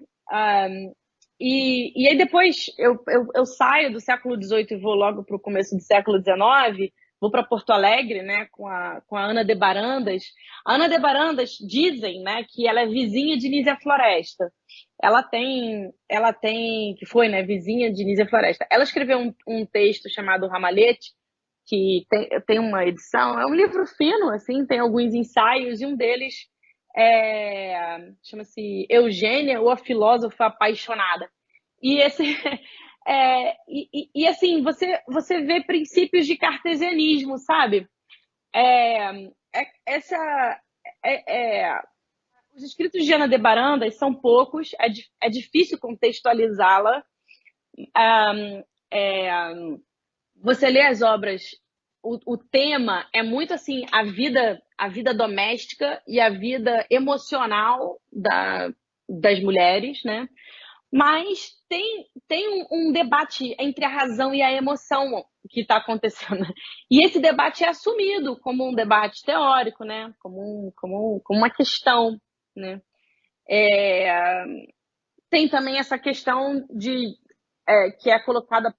E aí depois eu saio do século XVIII e vou logo para o começo do século XIX, vou para Porto Alegre, né, com a Ana de Barandas. A Ana de Barandas dizem, né, que ela é vizinha de Nízia Floresta. Ela tem, que foi, né, vizinha de Nízia Floresta. Ela escreveu um texto chamado Ramalhete, que tem uma edição, é um livro fino, assim, tem alguns ensaios, e um deles chama-se Eugênia, ou a Filósofa Apaixonada. E esse assim, você vê princípios de cartesianismo, sabe? Os escritos de Ana de Barandas são poucos, é difícil contextualizá-la. Você lê as obras, o tema é muito assim, a vida doméstica e a vida emocional das mulheres, né? Mas tem um debate entre a razão e a emoção que está acontecendo. E esse debate é assumido como um debate teórico, né? Como uma questão, né? Tem também essa questão que é colocada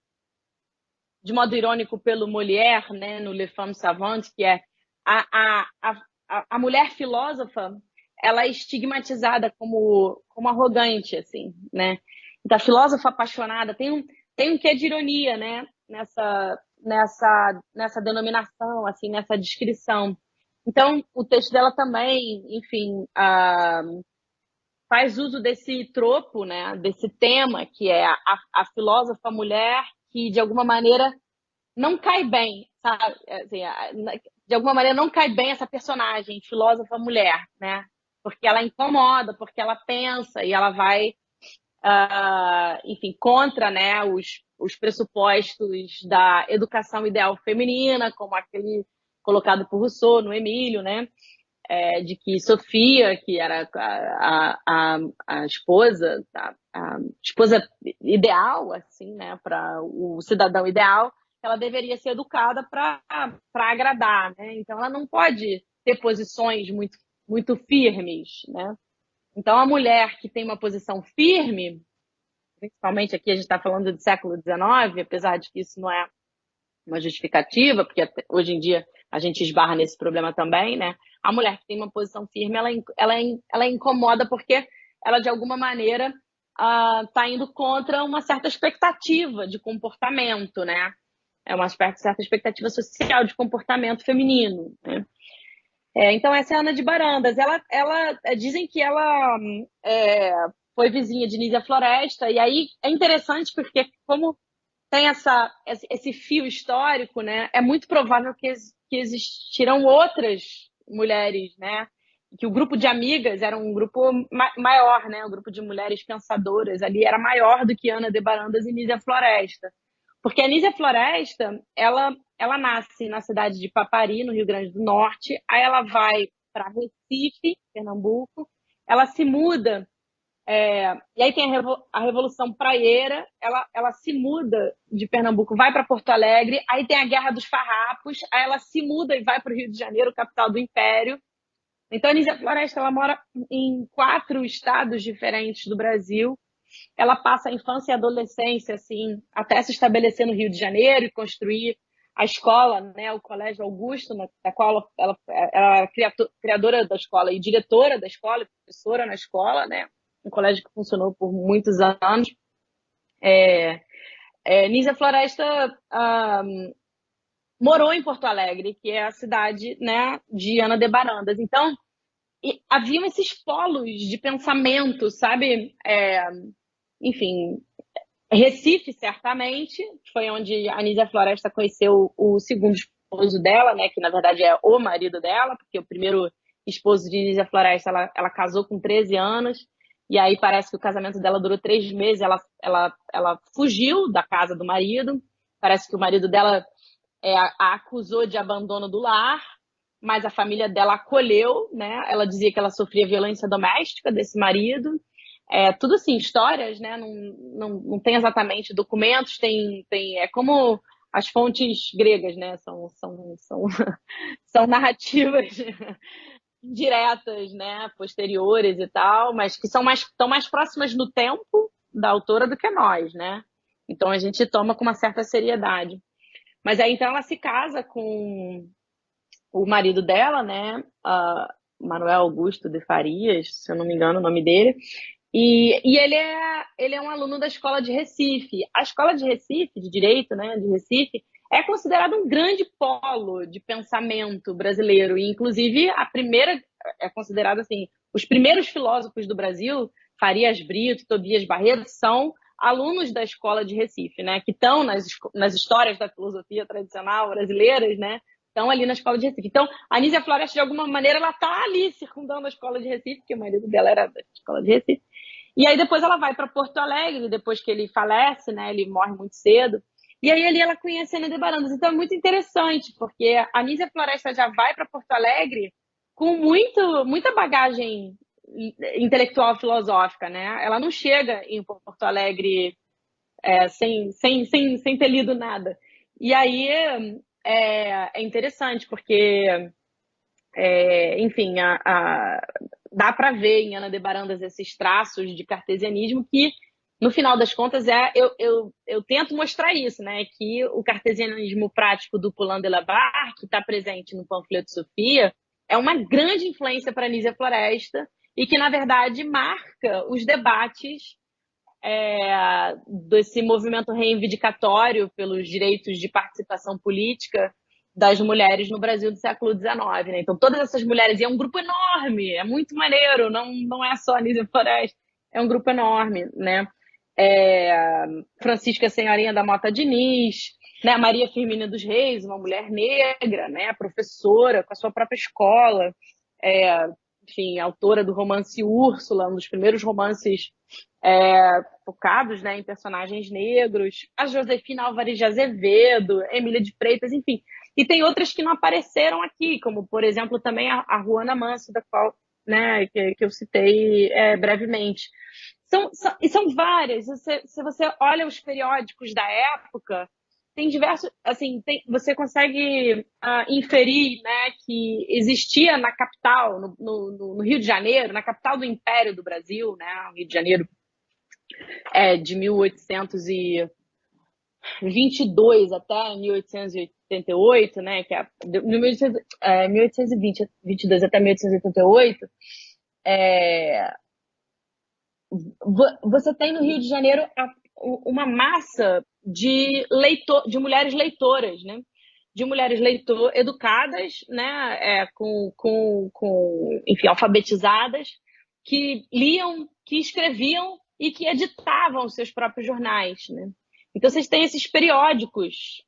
de modo irônico pelo Molière, né, no Les Femmes Savantes, que é a mulher filósofa, ela é estigmatizada como arrogante, assim, né? Então, a filósofa apaixonada tem um quê de ironia, né? Nessa denominação, assim, nessa descrição. Então, o texto dela também, enfim, faz uso desse tropo, né? Desse tema, que é a filósofa mulher que, de alguma maneira, não cai bem, sabe? Assim, de alguma maneira, não cai bem essa personagem, filósofa mulher, né? Porque ela incomoda, porque ela pensa e ela vai enfim, contra, né, os pressupostos da educação ideal feminina, como aquele colocado por Rousseau no Emílio, né, de que Sofia, que era a esposa, a esposa ideal, assim, né, para o cidadão ideal, ela deveria ser educada para agradar, né? Então ela não pode ter posições muito firmes, né? Então a mulher que tem uma posição firme, principalmente aqui a gente está falando do século XIX, apesar de que isso não é uma justificativa, porque hoje em dia a gente esbarra nesse problema também, né? A mulher que tem uma posição firme, ela incomoda porque ela, de alguma maneira, está indo contra uma certa expectativa de comportamento, né? É uma certa expectativa social de comportamento feminino, né? Então, essa é a Ana de Barandas. Dizem que ela foi vizinha de Nízia Floresta, e aí é interessante porque, como tem esse fio histórico, né, é muito provável que existiram outras mulheres, né, que o grupo de amigas era um grupo maior, né, o grupo de mulheres pensadoras ali era maior do que Ana de Barandas e Nízia Floresta. Porque a Nízia Floresta, ela nasce na cidade de Papari, no Rio Grande do Norte, aí ela vai para Recife, Pernambuco, ela se muda, e aí tem a Revolução Praieira, ela se muda de Pernambuco, vai para Porto Alegre, aí tem a Guerra dos Farrapos, aí ela se muda e vai para o Rio de Janeiro, capital do Império. Então a Nízia Floresta, ela mora em 4 estados diferentes do Brasil. Ela passa a infância e a adolescência, assim, até se estabelecer no Rio de Janeiro e construir a escola, né, o Colégio Augusto, da qual ela é criadora da escola e diretora da escola, professora na escola, né, um colégio que funcionou por muitos anos. Nízia Floresta morou em Porto Alegre, que é a cidade, né, de Ana de Barandas. Então, haviam esses polos de pensamento, sabe? Enfim, Recife, certamente, foi onde a Nízia Floresta conheceu o segundo esposo dela, né, que na verdade é o marido dela, porque o primeiro esposo de Nízia Floresta, ela casou com 13 anos, e aí parece que o casamento dela durou 3 meses, ela fugiu da casa do marido, parece que o marido dela a acusou de abandono do lar, mas a família dela acolheu, né, ela dizia que ela sofria violência doméstica desse marido. Tudo assim, histórias, né? Não tem exatamente documentos, é como as fontes gregas, né? São narrativas diretas, né? Posteriores e tal, mas que estão mais próximas no tempo da autora do que nós, né? Então a gente toma com uma certa seriedade. Mas aí então ela se casa com o marido dela, né? Manuel Augusto de Farias, se eu não me engano o nome dele. E ele é um aluno da escola de Recife. A escola de Recife, de Direito, né, de Recife, é considerada um grande polo de pensamento brasileiro. E, inclusive, é considerada assim, os primeiros filósofos do Brasil, Farias Brito, Tobias Barreto, são alunos da escola de Recife, né, que estão nas histórias da filosofia tradicional brasileiras, né, estão ali na escola de Recife. Então, a Nízia Floresta, de alguma maneira, ela está ali circundando a escola de Recife, porque o marido dela era da escola de Recife. E aí depois ela vai para Porto Alegre, depois que ele falece, né? Ele morre muito cedo. E aí ali ela conhece a Ana de Barandas. Então é muito interessante, porque a Nízia Floresta já vai para Porto Alegre com muita bagagem intelectual filosófica, né? Ela não chega em Porto Alegre sem ter lido nada. E aí é interessante, porque enfim, dá para ver em Ana de Barandas esses traços de cartesianismo que, no final das contas, eu tento mostrar isso, né? Que o cartesianismo prático do Poulain de la Barre, que está presente no panfleto de Sofia, é uma grande influência para Nízia Floresta e que, na verdade, marca os debates desse movimento reivindicatório pelos direitos de participação política das mulheres no Brasil do século XIX, né? Então, todas essas mulheres, e é um grupo enorme, é muito maneiro, não é só a Anísia Floresta, é um grupo enorme, né? Francisca Senhorinha da Mota Diniz, né? Maria Firmina dos Reis, uma mulher negra, né? Professora com a sua própria escola, enfim, autora do romance Úrsula, um dos primeiros romances focados, né, em personagens negros, a Josefina Álvares de Azevedo, Emília de Freitas, enfim. E tem outras que não apareceram aqui, como, por exemplo, também a Ruana Manso, da qual, né, que eu citei brevemente. São várias. Se você olha os periódicos da época, tem diversos, assim, você consegue inferir, né, que existia na capital, no Rio de Janeiro, na capital do Império do Brasil, né, o Rio de Janeiro de 1822 até 1888, né, que de 1822 até 1888, você tem no Rio de Janeiro uma massa de mulheres leitoras, né? De mulheres educadas, né? Enfim, alfabetizadas, que liam, que escreviam e que editavam os seus próprios jornais, né? Então, vocês têm esses periódicos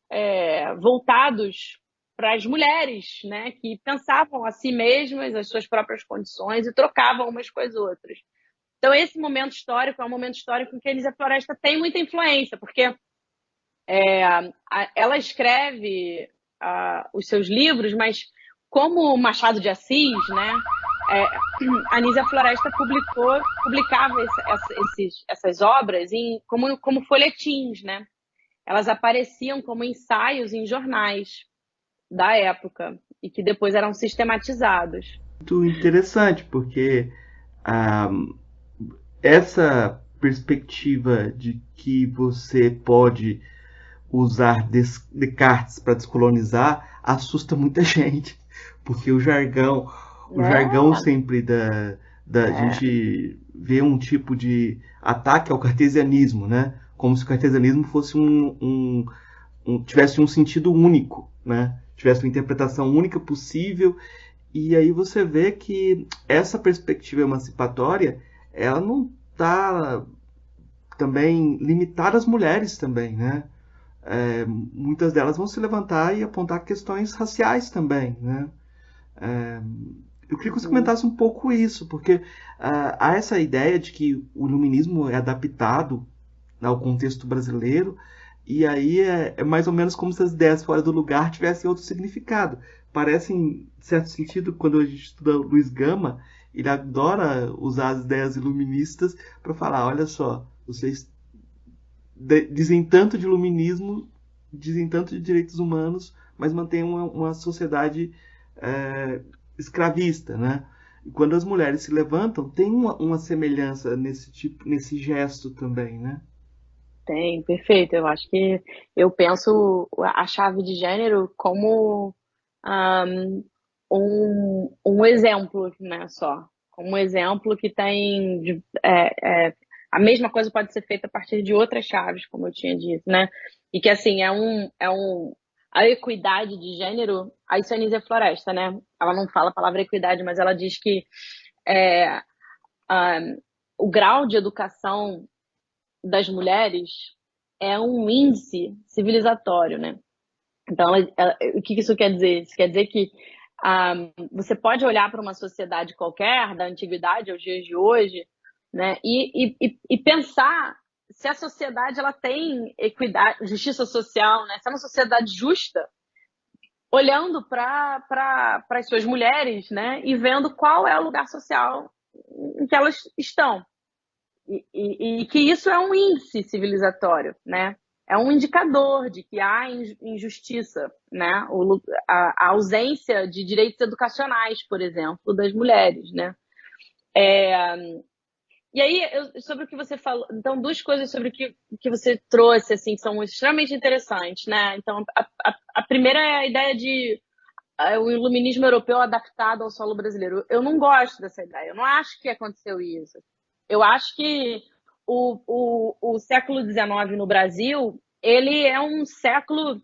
voltados para as mulheres, né? Que pensavam a si mesmas, as suas próprias condições e trocavam umas com as outras. Então, esse momento histórico é um momento histórico em que a Anísia Floresta tem muita influência, porque ela escreve os seus livros, mas como Machado de Assis, né, a Anísia Floresta publicava essas obras como folhetins, né? Elas apareciam como ensaios em jornais da época e que depois eram sistematizados. Muito interessante, porque essa perspectiva de que você pode usar Descartes para descolonizar assusta muita gente, porque o jargão sempre a gente vê um tipo de ataque ao cartesianismo, né? Como se o cartesianismo fosse tivesse um sentido único, né? Tivesse uma interpretação única possível. E aí você vê que essa perspectiva emancipatória, ela não está também limitada às mulheres também, né? Muitas delas vão se levantar e apontar questões raciais também, né? Eu queria que você comentasse um pouco isso, porque há essa ideia de que o iluminismo é adaptado ao contexto brasileiro, e aí é mais ou menos como se as ideias fora do lugar tivessem outro significado. Parece, em certo sentido, quando a gente estuda Luiz Gama, ele adora usar as ideias iluministas para falar, olha só, vocês dizem tanto de iluminismo, dizem tanto de direitos humanos, mas mantêm uma sociedade escravista, né? E quando as mulheres se levantam, tem uma semelhança nesse gesto também, né? Tem, perfeito. Eu acho que eu penso a chave de gênero como um exemplo, né, só. Como um exemplo que tem a mesma coisa pode ser feita a partir de outras chaves, como eu tinha dito, né? E que assim a equidade de gênero, a isso é Anísia Floresta, né? Ela não fala a palavra equidade, mas ela diz que o grau de educação das mulheres é um índice civilizatório, né? Então, o que isso quer dizer? Isso quer dizer que você pode olhar para uma sociedade qualquer, da antiguidade aos dias de hoje, né, e pensar se a sociedade ela tem equidade, justiça social, né? Se é uma sociedade justa, olhando para as suas mulheres, né, e vendo qual é o lugar social em que elas estão. E que isso é um índice civilizatório, né? É um indicador de que há injustiça, né? A ausência de direitos educacionais, por exemplo, das mulheres, né? E aí, sobre o que você falou, então, duas coisas sobre o que você trouxe, assim, são extremamente interessantes, né? Então, a primeira é a ideia de o iluminismo europeu adaptado ao solo brasileiro. Eu não gosto dessa ideia, eu não acho que aconteceu isso. Eu acho que o século XIX no Brasil, ele é um século,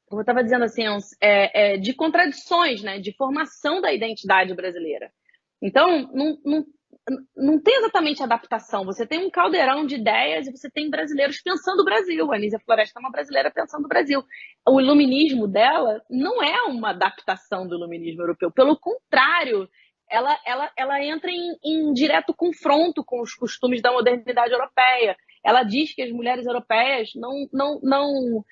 como eu estava dizendo assim, de contradições, né? De formação da identidade brasileira. Então, não tem exatamente adaptação. Você tem um caldeirão de ideias e você tem brasileiros pensando o Brasil. A Anísia Floresta é uma brasileira pensando o Brasil. O iluminismo dela não é uma adaptação do iluminismo europeu. Pelo contrário, ela entra em direto confronto com os costumes da modernidade europeia. Ela diz que as mulheres europeias não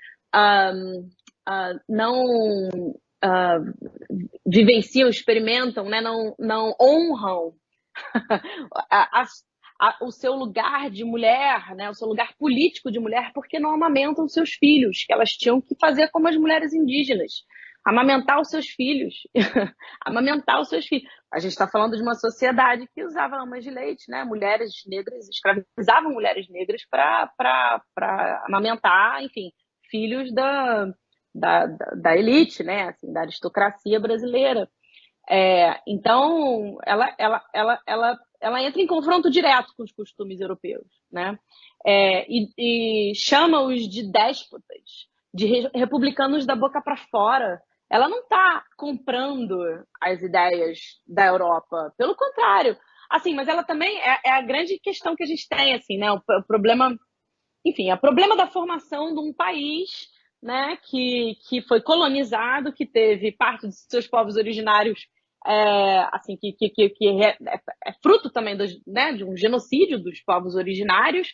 vivenciam, experimentam, né? não honram o seu lugar de mulher, né, o seu lugar político de mulher, porque não amamentam seus filhos, que elas tinham que fazer como as mulheres indígenas, amamentar os seus filhos, amamentar os seus filhos. A gente está falando de uma sociedade que usava amas de leite, né? Mulheres negras escravizavam mulheres negras para amamentar, enfim, filhos da elite, né? Assim, da aristocracia brasileira. Então, ela entra em confronto direto com os costumes europeus, né? E chama-os de déspotas, de republicanos da boca para fora. Ela não está comprando as ideias da Europa, pelo contrário. Assim, mas ela também é a grande questão que a gente tem, assim, né? O problema, enfim, é o problema da formação de um país, né, que foi colonizado, que teve parte de seus povos originários, assim, que é fruto também né, de um genocídio dos povos originários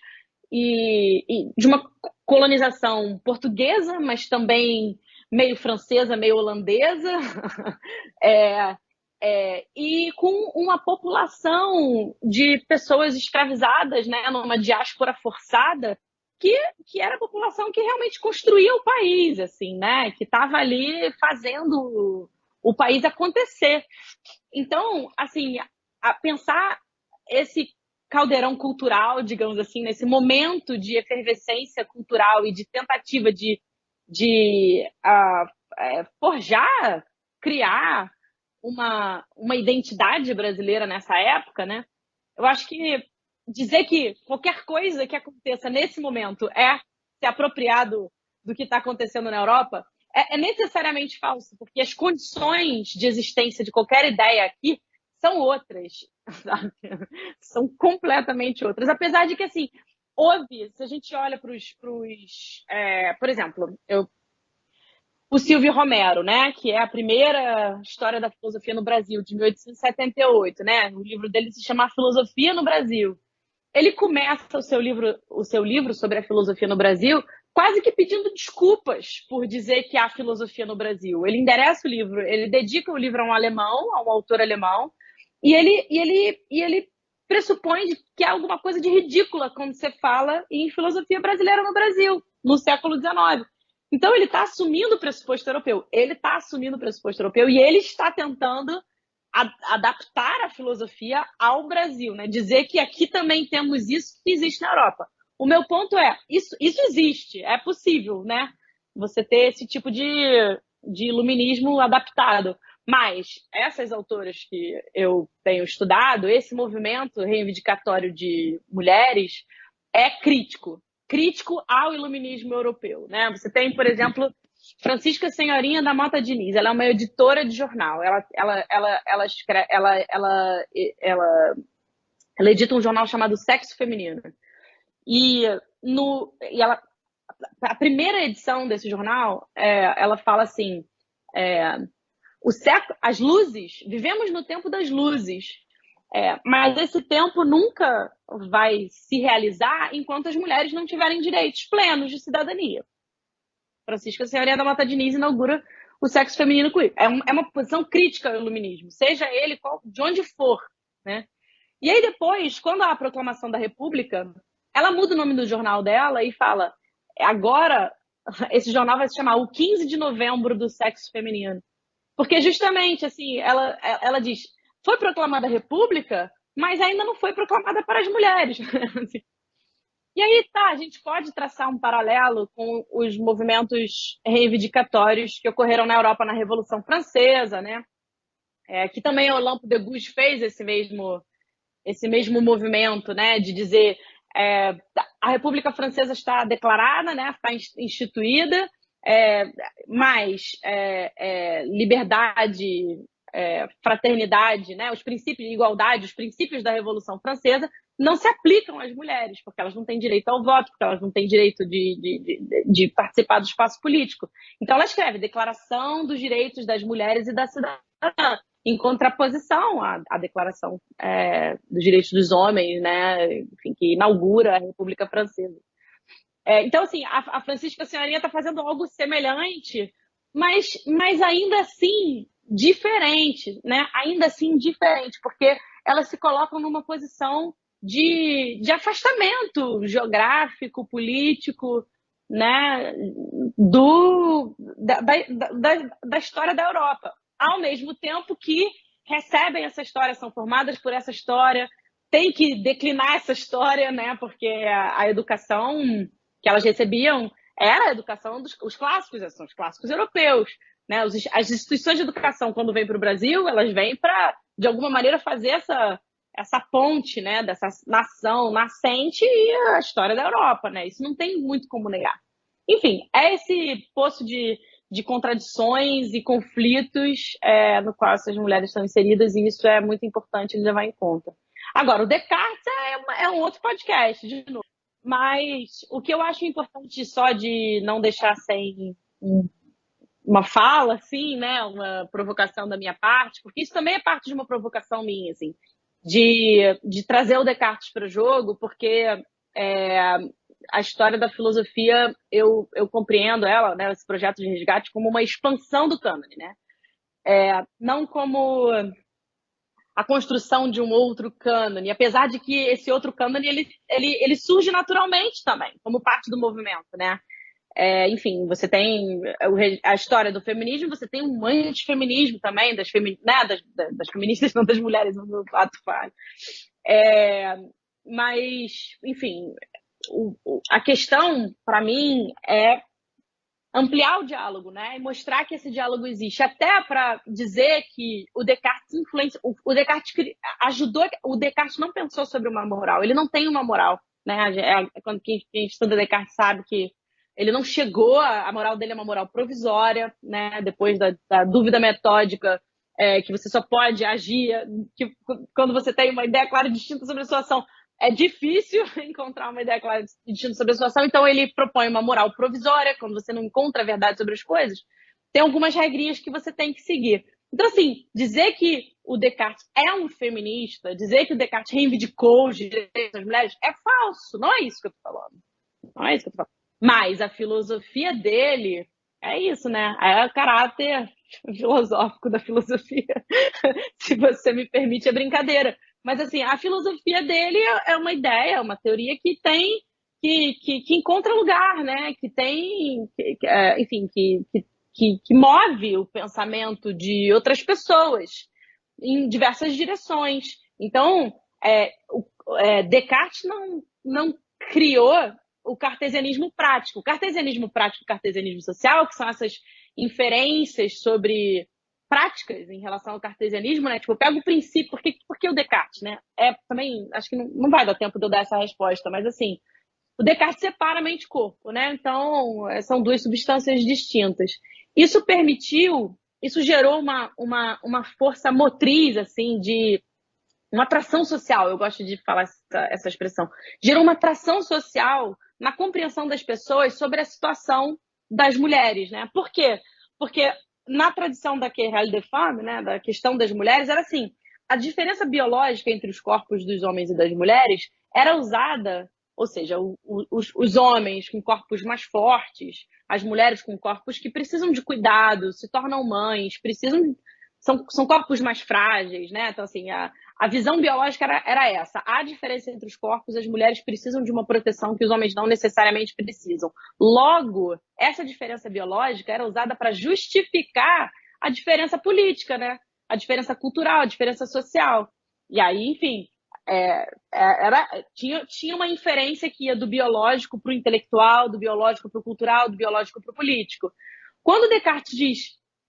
e de uma colonização portuguesa, mas também meio francesa, meio holandesa, e com uma população de pessoas escravizadas, né, numa diáspora forçada, que era a população que realmente construía o país, assim, né? Que estava ali fazendo o país acontecer. Então, assim, a pensar esse caldeirão cultural, digamos assim, nesse momento de efervescência cultural e de tentativa de forjar, criar uma identidade brasileira nessa época, né? Eu acho que dizer que qualquer coisa que aconteça nesse momento é se apropriar do que está acontecendo na Europa é necessariamente falso, porque as condições de existência de qualquer ideia aqui são outras, sabe? São completamente outras. Apesar de que, assim, se a gente olha para por exemplo, o Silvio Romero, né, que é a primeira história da filosofia no Brasil, de 1878, né? O livro dele se chama Filosofia no Brasil. Ele começa o seu livro sobre a filosofia no Brasil quase que pedindo desculpas por dizer que há filosofia no Brasil. Ele endereça o livro, ele dedica o livro a um alemão, a um autor alemão, e ele pressupõe que há alguma coisa de ridícula quando você fala em filosofia brasileira no Brasil, no século XIX. Então, ele está assumindo o pressuposto europeu. E ele está tentando adaptar a filosofia ao Brasil, né? Dizer que aqui também temos isso que existe na Europa. O meu ponto é, isso existe, é possível, né? Você ter esse tipo de iluminismo adaptado. Mas essas autoras que eu tenho estudado, esse movimento reivindicatório de mulheres é crítico ao iluminismo europeu, né? Você tem, por exemplo, Francisca Senhorinha da Mota Diniz. Ela é uma editora de jornal. Ela edita um jornal chamado Sexo Feminino. E a primeira edição desse jornal, ela fala assim: as luzes, vivemos no tempo das luzes. Mas esse tempo nunca vai se realizar enquanto as mulheres não tiverem direitos plenos de cidadania. Francisca Senhorinha da Mota Diniz inaugura o Sexo Feminino Queer. É uma posição crítica ao iluminismo, seja ele de onde for, né? E aí depois, quando há a proclamação da República, ela muda o nome do jornal dela e fala: agora esse jornal vai se chamar o 15 de novembro do Sexo Feminino. Porque justamente, assim, ela diz: foi proclamada a República, mas ainda não foi proclamada para as mulheres. E aí, a gente pode traçar um paralelo com os movimentos reivindicatórios que ocorreram na Europa na Revolução Francesa, né? Que também o Olympe de Gouges fez esse mesmo movimento, né? De dizer a República Francesa está declarada, né, está instituída, mas liberdade, fraternidade, né, os princípios de igualdade, os princípios da Revolução Francesa não se aplicam às mulheres, porque elas não têm direito ao voto, porque elas não têm direito de participar do espaço político. Então, ela escreve Declaração dos Direitos das Mulheres e da Cidadã, em contraposição à Declaração dos Direitos dos Homens, né, enfim, que inaugura a República Francesa. Então, assim, a Francisca Senhorinha está fazendo algo semelhante, mas ainda assim diferente, né? Ainda assim diferente, porque elas se colocam numa posição de afastamento geográfico, político, né? Da história da Europa. Ao mesmo tempo que recebem essa história, são formadas por essa história, tem que declinar essa história, né? Porque a educação que elas recebiam era a educação dos clássicos, são os clássicos europeus, né? As instituições de educação, quando vêm para o Brasil, elas vêm para, de alguma maneira, fazer essa ponte, né? Dessa nação nascente e a história da Europa, né? Isso não tem muito como negar. Enfim, é esse poço de contradições e conflitos no qual essas mulheres estão inseridas, e isso é muito importante levar em conta. Agora, o Descartes é um outro podcast, de novo. Mas o que eu acho importante, só de não deixar sem uma fala, assim, né, uma provocação da minha parte, porque isso também é parte de uma provocação minha, assim, de trazer o Descartes para o jogo, porque a história da filosofia, eu compreendo ela, né, esse projeto de resgate, como uma expansão do cânone, né? Não como a construção de um outro cânone, apesar de que esse outro cânone ele surge naturalmente também, como parte do movimento, né? Enfim, você tem a história do feminismo, você tem um antifeminismo também, das feministas, não das mulheres, no fato falho. Mas, enfim, a questão, para mim, é ampliar o diálogo, né? E mostrar que esse diálogo existe. Até para dizer que o Descartes influencia. O Descartes ajudou. O Descartes não pensou sobre uma moral. Ele não tem uma moral, né? Quando quem estuda Descartes sabe que ele não chegou. A moral dele é uma moral provisória, né? Depois da dúvida metódica, que você só pode agir quando você tem uma ideia clara e distinta sobre a situação. É difícil encontrar uma ideia clara e distinta sobre a situação, então ele propõe uma moral provisória, quando você não encontra a verdade sobre as coisas, tem algumas regrinhas que você tem que seguir. Então, assim, dizer que o Descartes é um feminista, dizer que o Descartes reivindicou os direitos das mulheres, é falso, não é isso que eu estou falando. Não é isso que eu estou falando. Mas a filosofia dele é isso, né? É o caráter filosófico da filosofia. Se você me permite a brincadeira. Mas, assim, a filosofia dele é uma ideia, uma teoria que tem, que encontra lugar, né? Que tem, enfim, que move o pensamento de outras pessoas em diversas direções. Então, Descartes não criou o cartesianismo prático. O cartesianismo prático e o cartesianismo social, que são essas inferências sobre práticas em relação ao cartesianismo, né? Tipo, eu pego o princípio, por que o Descartes, né? Também, acho que não vai dar tempo de eu dar essa resposta, mas assim, o Descartes separa mente e corpo, né? Então, são duas substâncias distintas. Isso gerou uma força motriz, assim, de uma atração social, eu gosto de falar essa expressão, gerou uma atração social na compreensão das pessoas sobre a situação das mulheres, né? Por quê? Porque na tradição da Querelle de Femme, né, da questão das mulheres, era assim, a diferença biológica entre os corpos dos homens e das mulheres era usada, ou seja, os homens com corpos mais fortes, as mulheres com corpos que precisam de cuidado, se tornam mães, são corpos mais frágeis, né? Então, assim, a visão biológica era essa. Há diferença entre os corpos, as mulheres precisam de uma proteção que os homens não necessariamente precisam. Logo, essa diferença biológica era usada para justificar a diferença política, né? A diferença cultural, a diferença social. E aí, enfim, tinha uma inferência que ia do biológico para o intelectual, do biológico para o cultural, do biológico para o político. Quando Descartes diz,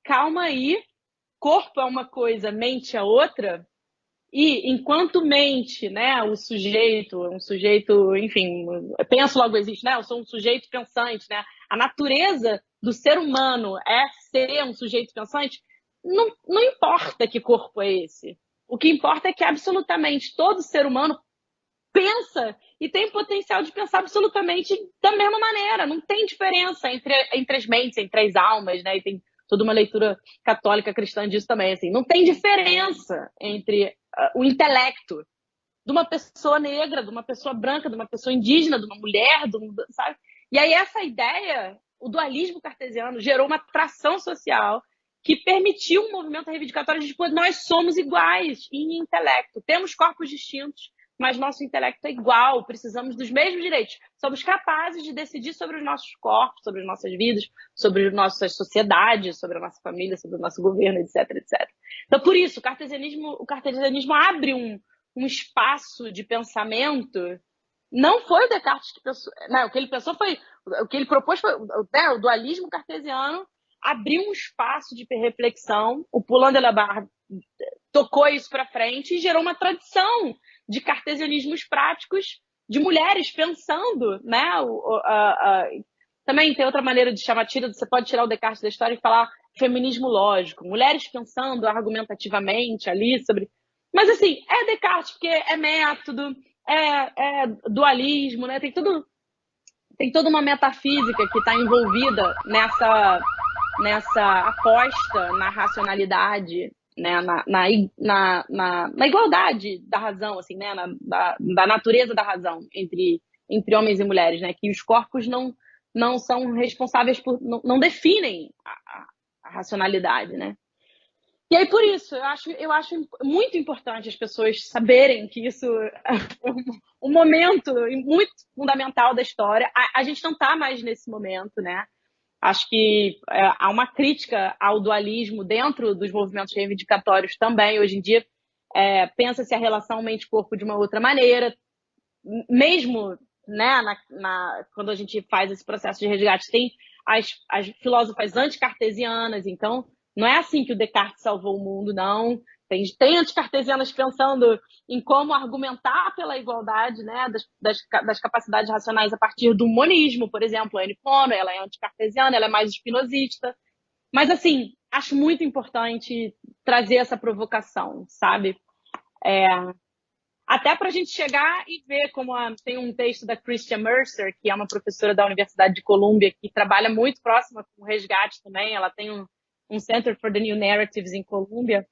calma aí, corpo é uma coisa, mente é outra, E enquanto mente, né, o sujeito, um sujeito, enfim, penso logo existe, né? Eu sou um sujeito pensante, né? A natureza do ser humano é ser um sujeito pensante. Não importa que corpo é esse. O que importa é que absolutamente todo ser humano pensa e tem o potencial de pensar absolutamente da mesma maneira. Não tem diferença entre as mentes, entre as almas, né? E tem toda uma leitura católica cristã disso também. Assim, não tem diferença entre o intelecto de uma pessoa negra, de uma pessoa branca, de uma pessoa indígena, de uma mulher, sabe? E aí essa ideia, o dualismo cartesiano, gerou uma tração social que permitiu um movimento reivindicatório de tipo, nós somos iguais em intelecto, temos corpos distintos, mas nosso intelecto é igual, precisamos dos mesmos direitos. Somos capazes de decidir sobre os nossos corpos, sobre as nossas vidas, sobre as nossas sociedades, sobre a nossa família, sobre o nosso governo, etc, etc. Então, por isso, o cartesianismo abre um espaço de pensamento. Não foi o Descartes que pensou, não, o que ele pensou foi, o que ele propôs foi, né, o dualismo cartesiano abriu um espaço de reflexão, o Poulain de la Barre tocou isso para frente e gerou uma tradição de cartesianismos práticos de mulheres pensando, né? Também tem outra maneira de chamar, você pode tirar o Descartes da história e falar feminismo lógico, mulheres pensando argumentativamente ali sobre... Mas assim, é Descartes, porque é método, é dualismo, né? Tem toda uma metafísica que está envolvida nessa aposta na racionalidade, né, na igualdade da razão, assim, né, da natureza da razão entre homens e mulheres, né, que os corpos não são responsáveis por, não definem a racionalidade, né. E aí, por isso, eu acho muito importante as pessoas saberem que isso é um momento muito fundamental da história. A gente não está mais nesse momento, né? Acho que há uma crítica ao dualismo dentro dos movimentos reivindicatórios também. Hoje em dia, pensa-se a relação mente-corpo de uma outra maneira. Mesmo, né, quando a gente faz esse processo de resgate, tem as filósofas anticartesianas. Então, não é assim que o Descartes salvou o mundo, não. Tem anticartesianas pensando em como argumentar pela igualdade, né, das capacidades racionais a partir do monismo, por exemplo. A Anne Pono, ela é anticartesiana, ela é mais espinosista. Mas, assim, acho muito importante trazer essa provocação, sabe? Até para a gente chegar e ver como tem um texto da Christian Mercer, que é uma professora da Universidade de Columbia, que trabalha muito próxima com o resgate também. Ela tem um Center for the New Narratives em Colômbia.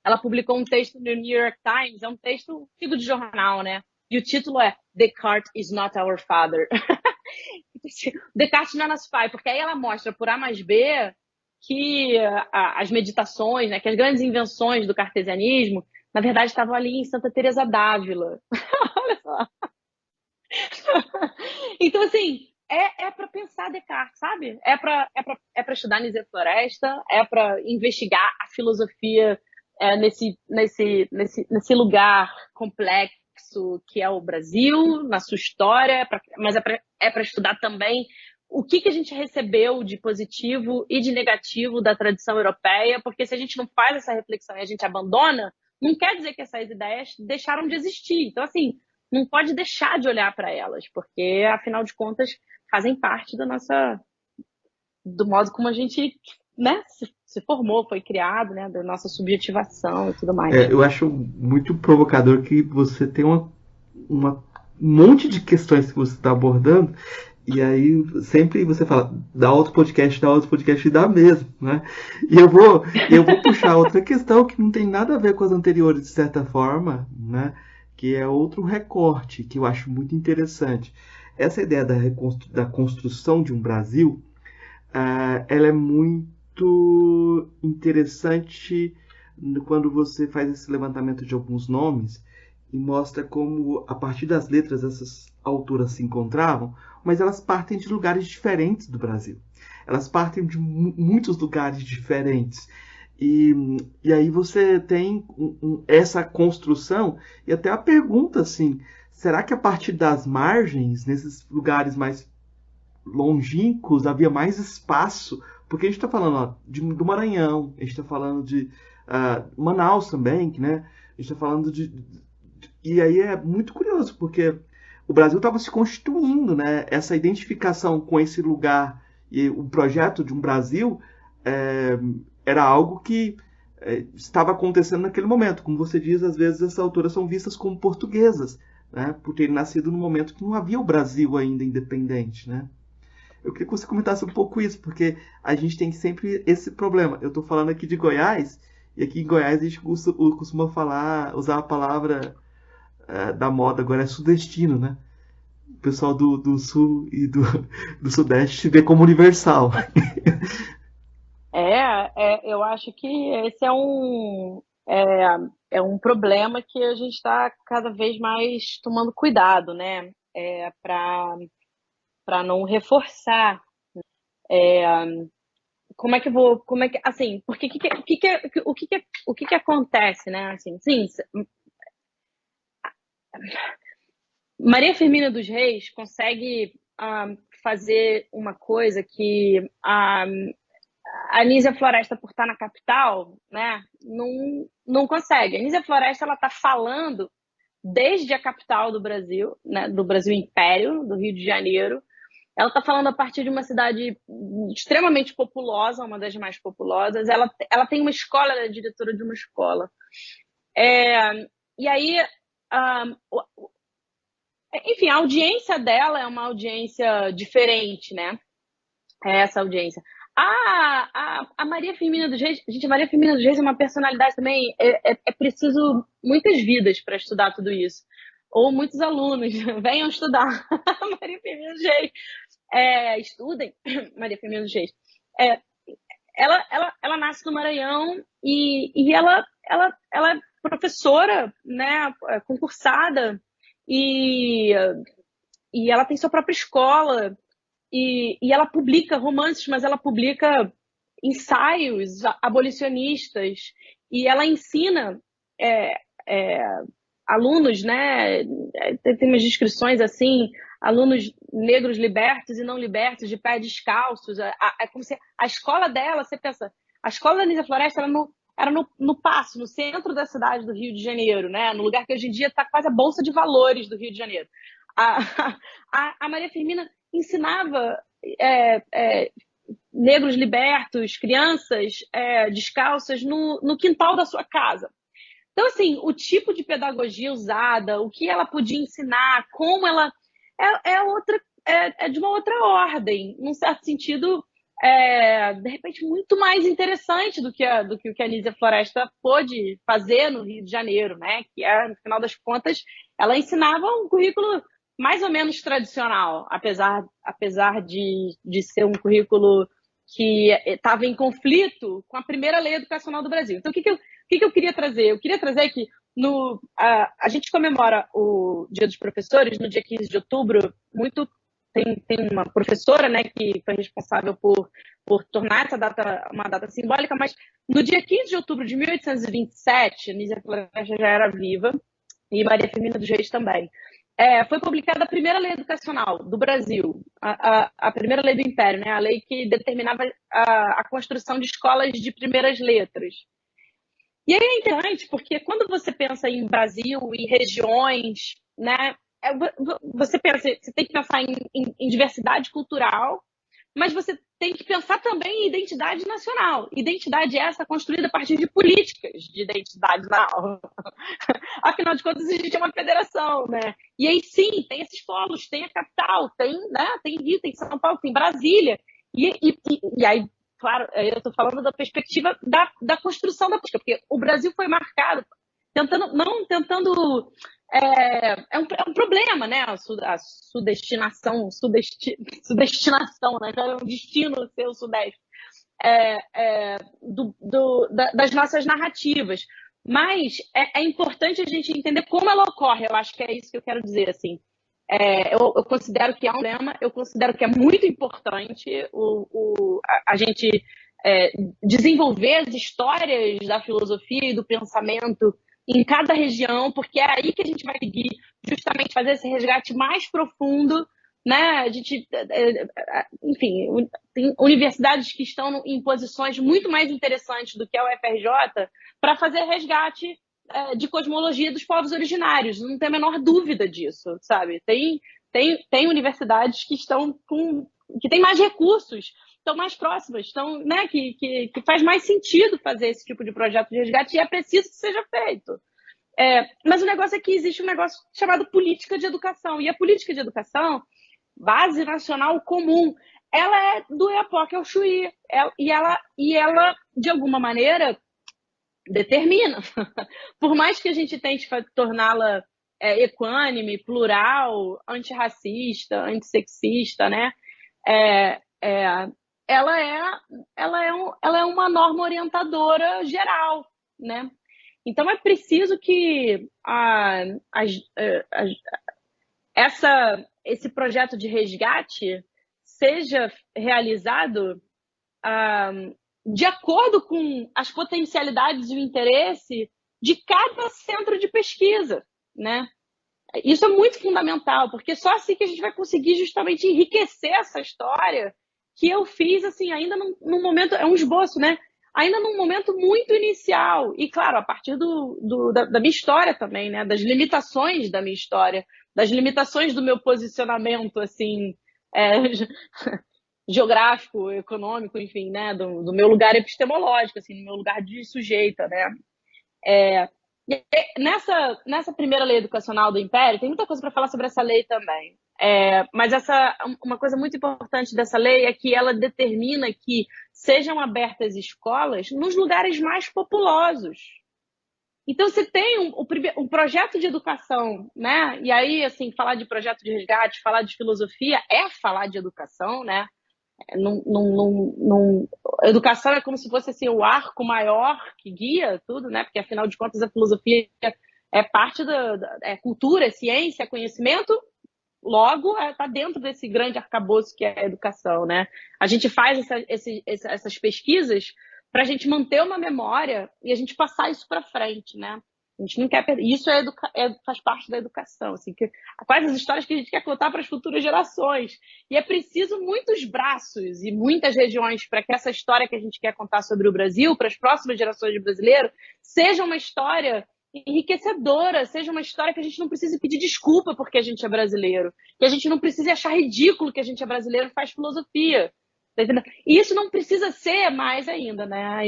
Ela publicou um texto no New York Times, é um texto antigo de jornal, né? E o título é Descartes is not our father. Descartes não é nosso pai, porque aí ela mostra por A mais B que as meditações, né, que as grandes invenções do cartesianismo, na verdade, estavam ali em Santa Teresa d'Ávila. Olha só. Então, assim, é para pensar Descartes, sabe? É para estudar Nizet Floresta, é para investigar a filosofia nesse lugar complexo que é o Brasil, na sua história, mas é para estudar também o que a gente recebeu de positivo e de negativo da tradição europeia, porque se a gente não faz essa reflexão e a gente abandona, não quer dizer que essas ideias deixaram de existir. Então, assim, não pode deixar de olhar para elas, porque, afinal de contas, fazem parte do modo como a gente, né, se formou, foi criado, né, da nossa subjetivação e tudo mais. Eu acho muito provocador que você tem um monte de questões que você está abordando, e aí sempre você fala, dá outro podcast e dá mesmo, né? E eu vou puxar outra questão que não tem nada a ver com as anteriores, de certa forma, né? Que é outro recorte que eu acho muito interessante. Essa ideia da construção de um Brasil, ela é muito interessante quando você faz esse levantamento de alguns nomes e mostra como, a partir das letras, essas autoras se encontravam, mas elas partem de lugares diferentes do Brasil. Elas partem de muitos lugares diferentes. E aí você tem essa construção e até a pergunta assim, será que a partir das margens, nesses lugares mais longínquos, havia mais espaço? Porque a gente está falando do Maranhão, a gente está falando de Manaus também, né? A gente está falando E aí é muito curioso, porque o Brasil estava se constituindo, né? Essa identificação com esse lugar e o projeto de um Brasil é, era algo que estava acontecendo naquele momento. Como você diz, às vezes essas autoras são vistas como portuguesas, né? Por terem nascido num momento que não havia o Brasil ainda independente, né? Eu queria que você comentasse um pouco isso, porque a gente tem sempre esse problema. Eu estou falando aqui de Goiás, e aqui em Goiás a gente costuma usar a palavra da moda agora é sudestino, né? O pessoal do sul e do sudeste se vê como universal. Eu acho que esse é um problema que a gente está cada vez mais tomando cuidado, né? Para não reforçar. Assim, porque o que acontece, né? Assim, sim, Maria Firmina dos Reis consegue fazer uma coisa que a Anísia Floresta, por estar na capital, né, não consegue. A Anísia Floresta ela está falando desde a capital do Brasil, né, do Brasil Império, do Rio de Janeiro. Ela está falando a partir de uma cidade extremamente populosa, uma das mais populosas. Ela tem uma escola, ela é diretora de uma escola. E aí, enfim, a audiência dela é uma audiência diferente, né? É essa audiência. A Maria Firmina dos Reis, gente, a Maria Firmina dos Reis é uma personalidade também. É preciso muitas vidas para estudar tudo isso. Ou muitos alunos venham estudar Maria Firmina dos Reis. Estudem Maria Firmina dos Reis. Ela nasce no Maranhão e ela é professora, né, concursada, e ela tem sua própria escola. E ela publica romances, mas ela publica ensaios abolicionistas, e ela ensina alunos, né? Tem umas descrições assim, alunos negros libertos e não libertos, de pés descalços. É como se a escola dela, você pensa, a escola da Anísia Floresta era no Paço, no centro da cidade do Rio de Janeiro, né? No lugar que hoje em dia está quase a Bolsa de Valores do Rio de Janeiro. A Maria Firmina ensinava negros libertos, crianças descalças no quintal da sua casa. Então, assim, o tipo de pedagogia usada, o que ela podia ensinar, como ela é de uma outra ordem, num certo sentido, de repente, muito mais interessante do que o que a Anísia Floresta pôde fazer no Rio de Janeiro, né? Que no final das contas, ela ensinava um currículo mais ou menos tradicional, apesar de ser um currículo que estava em conflito com a primeira lei educacional do Brasil. Então, o que eu queria trazer? Eu queria trazer que a gente comemora o Dia dos Professores no dia 15 de outubro. Tem uma professora, né, que foi responsável por tornar essa data uma data simbólica, mas no dia 15 de outubro de 1827, Anísia Floresta já era viva, e Maria Firmina dos Reis também. Foi publicada a primeira lei educacional do Brasil, a primeira lei do Império, né? A lei que determinava a construção de escolas de primeiras letras. E aí é interessante, porque quando você pensa em Brasil e regiões, né, você tem que pensar em diversidade cultural, mas você tem que pensar também em identidade nacional. Identidade essa construída a partir de políticas de identidade nacional. Afinal de contas, a gente é uma federação, né? E aí, sim, tem esses polos, tem a capital, tem Rio, tem São Paulo, tem Brasília. E aí, claro, eu estou falando da perspectiva da construção da política, porque o Brasil foi marcado é um problema, né? A sudestinação, né? Já é um destino ser o Sudeste, das nossas narrativas. Mas é importante a gente entender como ela ocorre. Eu acho que é isso que eu quero dizer, assim. Eu considero que é um problema, eu considero que é muito importante a gente desenvolver as histórias da filosofia e do pensamento em cada região, porque é aí que a gente vai conseguir justamente fazer esse resgate mais profundo, né? A gente, enfim, tem universidades que estão em posições muito mais interessantes do que a UFRJ para fazer resgate de cosmologia dos povos originários, não tem a menor dúvida disso, sabe? Tem universidades que que têm mais recursos, estão mais próximas, né, que faz mais sentido fazer esse tipo de projeto de resgate e é preciso que seja feito. Mas o negócio é que existe um negócio chamado política de educação, e a política de educação, base nacional comum, ela é do Iapoque ao Chuí, e ela, de alguma maneira, determina. Por mais que a gente tente torná-la equânime, plural, antirracista, antissexista, né? Ela é uma norma orientadora geral, né? Então é preciso que esse projeto de resgate seja realizado de acordo com as potencialidades e o interesse de cada centro de pesquisa, né? Isso é muito fundamental, porque só assim que a gente vai conseguir justamente enriquecer essa história que eu fiz, assim, ainda num momento, é um esboço, né? Ainda num momento muito inicial. E, claro, a partir da minha história também, né? Das limitações da minha história, das limitações do meu posicionamento, assim, geográfico, econômico, enfim, né? Do meu lugar epistemológico, assim, do meu lugar de sujeita, né? Nessa primeira lei educacional do Império, tem muita coisa para falar sobre essa lei também. Mas uma coisa muito importante dessa lei é que ela determina que sejam abertas escolas nos lugares mais populosos. Então, você tem um projeto de educação, né? E aí, assim, falar de projeto de resgate, falar de filosofia é falar de educação, né? Educação é como se fosse assim, o arco maior que guia tudo, né? Porque, afinal de contas, a filosofia é parte da cultura, é ciência, é conhecimento, logo está dentro desse grande arcabouço que é a educação, né? A gente faz essas pesquisas para a gente manter uma memória e a gente passar isso para frente, né? A gente não quer perder. Isso faz parte da educação, assim, quais as histórias que a gente quer contar para as futuras gerações. E é preciso muitos braços e muitas regiões para que essa história que a gente quer contar sobre o Brasil, para as próximas gerações de brasileiros, seja uma história enriquecedora, seja uma história que a gente não precise pedir desculpa porque a gente é brasileiro, que a gente não precise achar ridículo que a gente é brasileiro e faz filosofia. E isso não precisa ser mais ainda, né?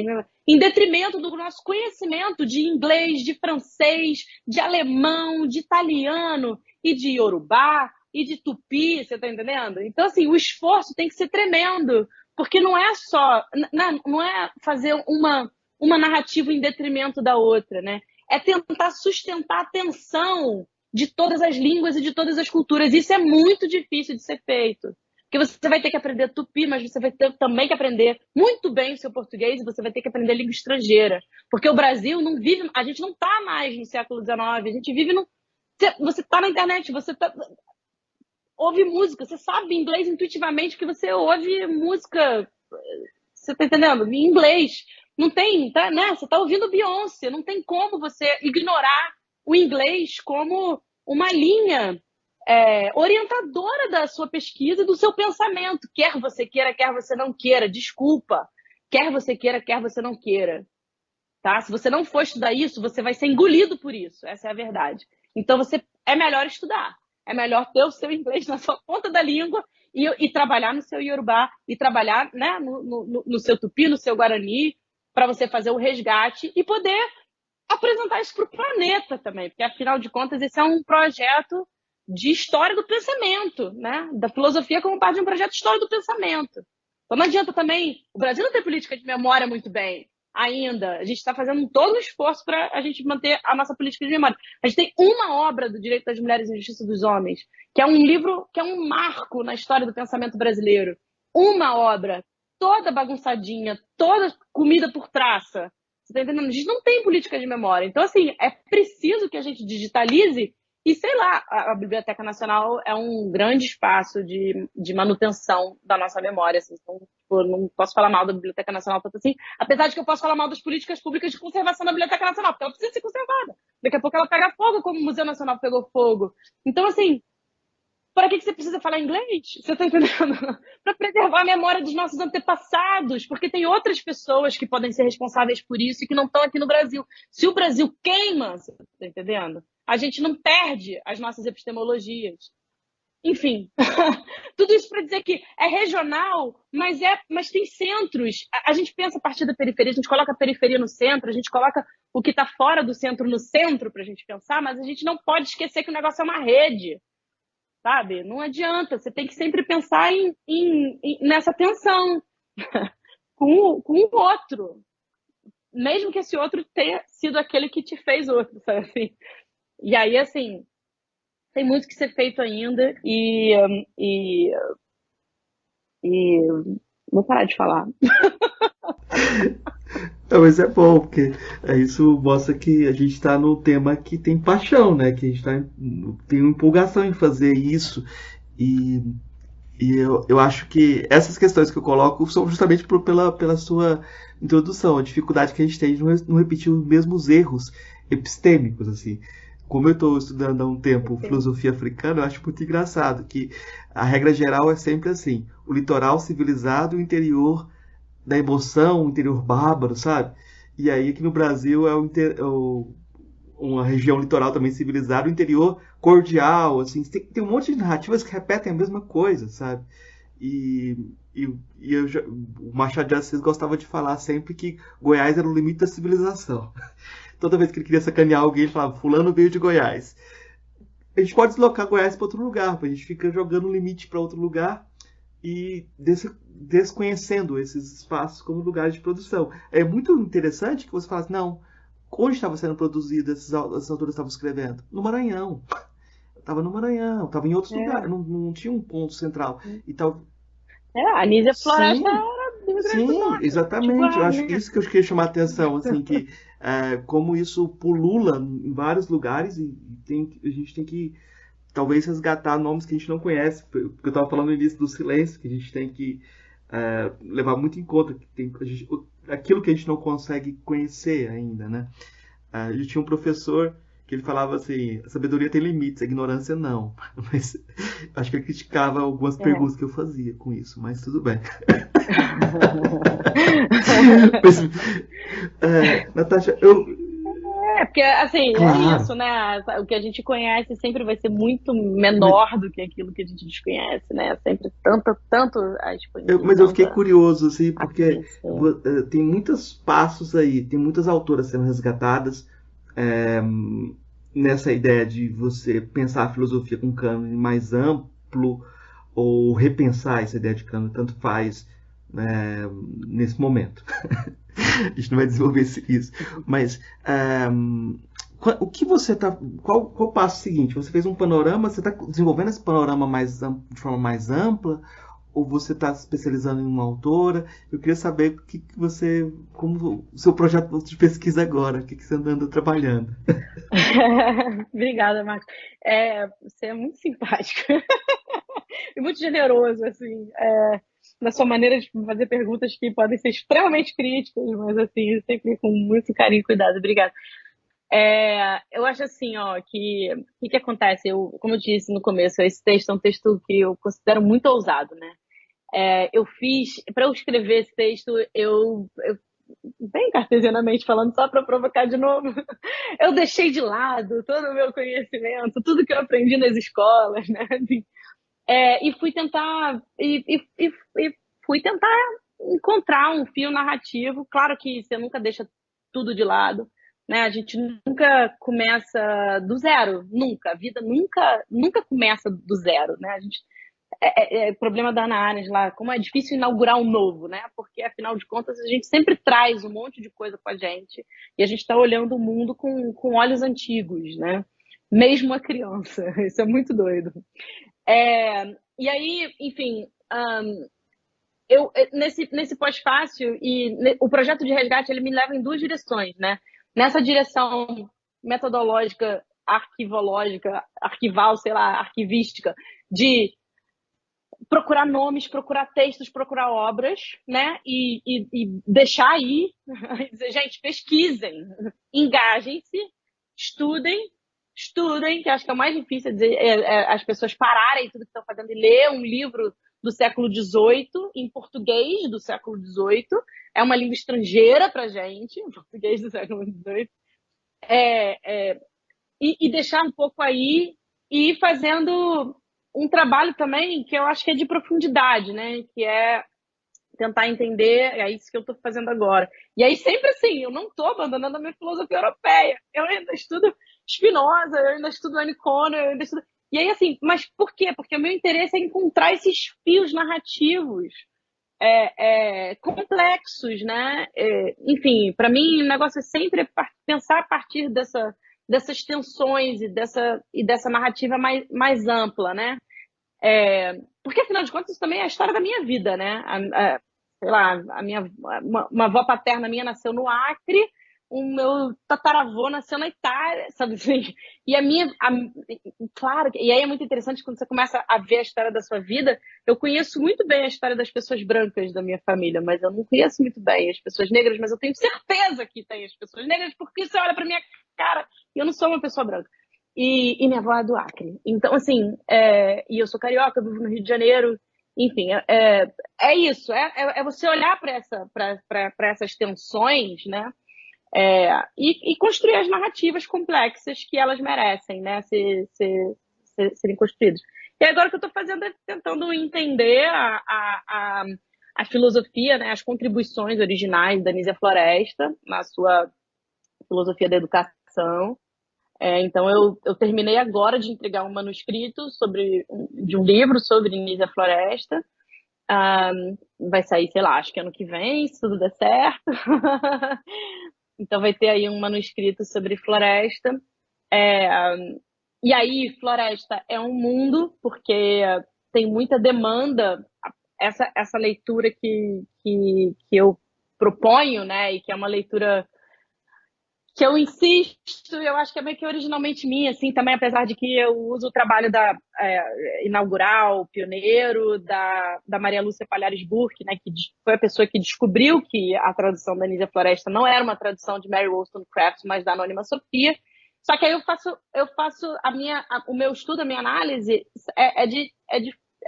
Em detrimento do nosso conhecimento de inglês, de francês, de alemão, de italiano e de iorubá e de tupi, você tá entendendo? Então, assim, o esforço tem que ser tremendo, porque não é só, não é fazer uma narrativa em detrimento da outra, né? É tentar sustentar a tensão de todas as línguas e de todas as culturas. Isso é muito difícil de ser feito. Porque você vai ter que aprender tupi, mas você vai ter também que aprender muito bem o seu português e você vai ter que aprender língua estrangeira. Porque o Brasil não vive... A gente não está mais no século XIX, a gente vive no... Você está na internet, ouve música, você sabe inglês intuitivamente que você ouve música, você está entendendo? Em inglês. Não tem, né? Você está ouvindo Beyoncé, não tem como você ignorar o inglês como uma linha orientadora da sua pesquisa e do seu pensamento, quer você queira, quer você não queira, desculpa, quer você queira, quer você não queira, tá? Se você não for estudar isso, você vai ser engolido por isso, essa é a verdade. Então, é melhor estudar, é melhor ter o seu inglês na sua ponta da língua e trabalhar no seu iorubá, e trabalhar, né, no seu tupi, no seu guarani, para você fazer o resgate e poder apresentar isso para o planeta também, porque, afinal de contas, esse é um projeto de história do pensamento, né? Da filosofia como parte de um projeto de história do pensamento. Então não adianta também... O Brasil não tem política de memória muito bem ainda. A gente está fazendo todo um esforço para a gente manter a nossa política de memória. A gente tem uma obra do Direito das Mulheres e Justiça dos Homens, que é um livro, que é um marco na história do pensamento brasileiro. Uma obra, toda bagunçadinha, toda comida por traça. Você está entendendo? A gente não tem política de memória. Então, assim, é preciso que a gente digitalize. E, sei lá, a Biblioteca Nacional é um grande espaço de manutenção da nossa memória. Assim. Então, tipo, não posso falar mal da Biblioteca Nacional tanto assim, apesar de que eu posso falar mal das políticas públicas de conservação da Biblioteca Nacional, porque ela precisa ser conservada. Daqui a pouco ela pega fogo, como o Museu Nacional pegou fogo. Então, assim, Para que você precisa falar inglês? Você está entendendo? Para preservar a memória dos nossos antepassados, porque tem outras pessoas que podem ser responsáveis por isso e que não estão aqui no Brasil. Se o Brasil queima, você está entendendo? A gente não perde as nossas epistemologias. Enfim, tudo isso para dizer que é regional, mas tem centros. A gente pensa a partir da periferia, a gente coloca a periferia no centro, a gente coloca o que está fora do centro no centro para a gente pensar, mas a gente não pode esquecer que o negócio é uma rede. Sabe? Não adianta, você tem que sempre pensar nessa tensão com o outro, mesmo que esse outro tenha sido aquele que te fez outro, sabe assim? E aí, assim, tem muito que ser feito ainda e vou parar de falar. Não, mas é bom, porque isso mostra que a gente está num tema que tem paixão, né? Que a gente tem uma empolgação em fazer isso. E, eu acho que essas questões que eu coloco são justamente pela sua introdução, a dificuldade que a gente tem de não repetir os mesmos erros epistêmicos, assim. Como eu estou estudando há um tempo filosofia africana, eu acho muito engraçado que a regra geral é sempre assim: o litoral civilizado e o interior da emoção, o interior bárbaro, sabe? E aí aqui no Brasil uma região litoral também civilizada, o interior cordial, assim, tem um monte de narrativas que repetem a mesma coisa, sabe? E, o Machado de Assis gostava de falar sempre que Goiás era o limite da civilização. Toda vez que ele queria sacanear alguém, ele falava, fulano veio de Goiás. A gente pode deslocar Goiás para outro lugar, a gente fica jogando o limite para outro lugar e desconhecendo esses espaços como lugares de produção. É muito interessante que você falasse, não, onde estava sendo produzido esses autores estavam escrevendo? No Maranhão. Estava no Maranhão, estava em outros lugares, não tinha um ponto central. E tal... a Anísia Floresta era do Rio Grande do Sim, Norte. exatamente. Tipo, eu acho que isso que eu queria chamar a atenção, assim, que como isso pulula em vários lugares e a gente tem que talvez resgatar nomes que a gente não conhece, porque eu estava falando no início do silêncio, que a gente tem que levar muito em conta que aquilo que a gente não consegue conhecer ainda, né? Eu tinha um professor que ele falava assim, a sabedoria tem limites, a ignorância não. Mas acho que ele criticava algumas perguntas que eu fazia com isso, mas tudo bem. Mas, Natasha, porque assim, claro. É isso, né? O que a gente conhece sempre vai ser muito menor do que aquilo que a gente desconhece, né? Sempre tanto a exposição. Mas eu fiquei curioso, assim, porque tem muitos passos aí, tem muitas autoras sendo resgatadas nessa ideia de você pensar a filosofia com um cânone mais amplo ou repensar essa ideia de cânone, tanto faz nesse momento. A gente não vai desenvolver isso. Mas o que você está. Qual o passo seguinte? Você fez um panorama, você está desenvolvendo esse panorama de forma mais ampla? Ou você está se especializando em uma autora? Eu queria saber como o seu projeto de pesquisa agora, o que você anda trabalhando. Obrigada, Marcos. Você é muito simpático e muito generoso, assim, na sua maneira de fazer perguntas que podem ser extremamente críticas, mas assim, sempre com muito carinho e cuidado. Obrigada. Eu acho assim, ó, que o que acontece? Como eu disse no começo, esse texto é um texto que eu considero muito ousado, né? Para eu escrever esse texto, eu bem cartesianamente falando, só para provocar de novo, eu deixei de lado todo o meu conhecimento, tudo que eu aprendi nas escolas, né? Assim, e fui tentar encontrar um fio narrativo. Claro que você nunca deixa tudo de lado, né? A gente nunca começa do zero, nunca. A vida nunca começa do zero, né? A gente o problema da Hannah Arendt lá, como é difícil inaugurar um novo, né? Porque, afinal de contas, a gente sempre traz um monte de coisa com a gente e a gente está olhando o mundo com olhos antigos, né? Mesmo a criança. Isso é muito doido. E aí, enfim, eu nesse pós-fácil o projeto de resgate ele me leva em duas direções, né? Nessa direção metodológica, arquival, sei lá, arquivística, de procurar nomes, procurar textos, procurar obras, né? E deixar aí, dizer, gente, pesquisem, engajem-se, estudem estudem, que acho que é o mais difícil dizer, as pessoas pararem tudo que estão fazendo e ler um livro do século XVIII, em português do século XVIII. É uma língua estrangeira para gente, o português do século XVIII. E deixar um pouco aí e ir fazendo um trabalho também que eu acho que é de profundidade, né? Que é tentar entender, é isso que eu estou fazendo agora. E aí, sempre assim, eu não estou abandonando a minha filosofia europeia. Eu ainda estudo Spinoza, eu ainda estudo Anne Conner, eu ainda estudo... E aí, assim, mas por quê? Porque o meu interesse é encontrar esses fios narrativos complexos, né? Enfim, para mim, o negócio é sempre pensar a partir dessas tensões e dessa narrativa mais ampla, né? Porque, afinal de contas, isso também é a história da minha vida, né? Sei lá, uma avó paterna minha nasceu no Acre, o meu tataravô nasceu na Itália, sabe assim? E claro, e aí é muito interessante quando você começa a ver a história da sua vida. Eu conheço muito bem a história das pessoas brancas da minha família, mas eu não conheço muito bem as pessoas negras, mas eu tenho certeza que tem as pessoas negras, porque você olha pra minha cara e eu não sou uma pessoa branca. E minha avó é do Acre. Então, assim, e eu sou carioca, vivo no Rio de Janeiro. Enfim, é isso. É você olhar para essas tensões, né? E construir as narrativas complexas que elas merecem, né? Serem construídas. E agora o que eu estou fazendo é tentando entender a filosofia, né? As contribuições originais da Nízia Floresta na sua filosofia da educação. Então, eu terminei agora de entregar um manuscrito de um livro sobre Nízia Floresta. Vai sair, sei lá, acho que ano que vem, se tudo der certo. Então, vai ter aí um manuscrito sobre floresta. E aí, floresta é um mundo, porque tem muita demanda. Essa leitura que eu proponho, né, e que é uma leitura que eu insisto, eu acho que é meio que originalmente minha, assim, também, apesar de que eu uso o trabalho inaugural, pioneiro, da Maria Lúcia Palhares Burke, né, que foi a pessoa que descobriu que a tradução da Nízia Floresta não era uma tradução de Mary Wollstonecraft, mas da Anônima Sofia. Só que aí eu faço o meu estudo, a minha análise é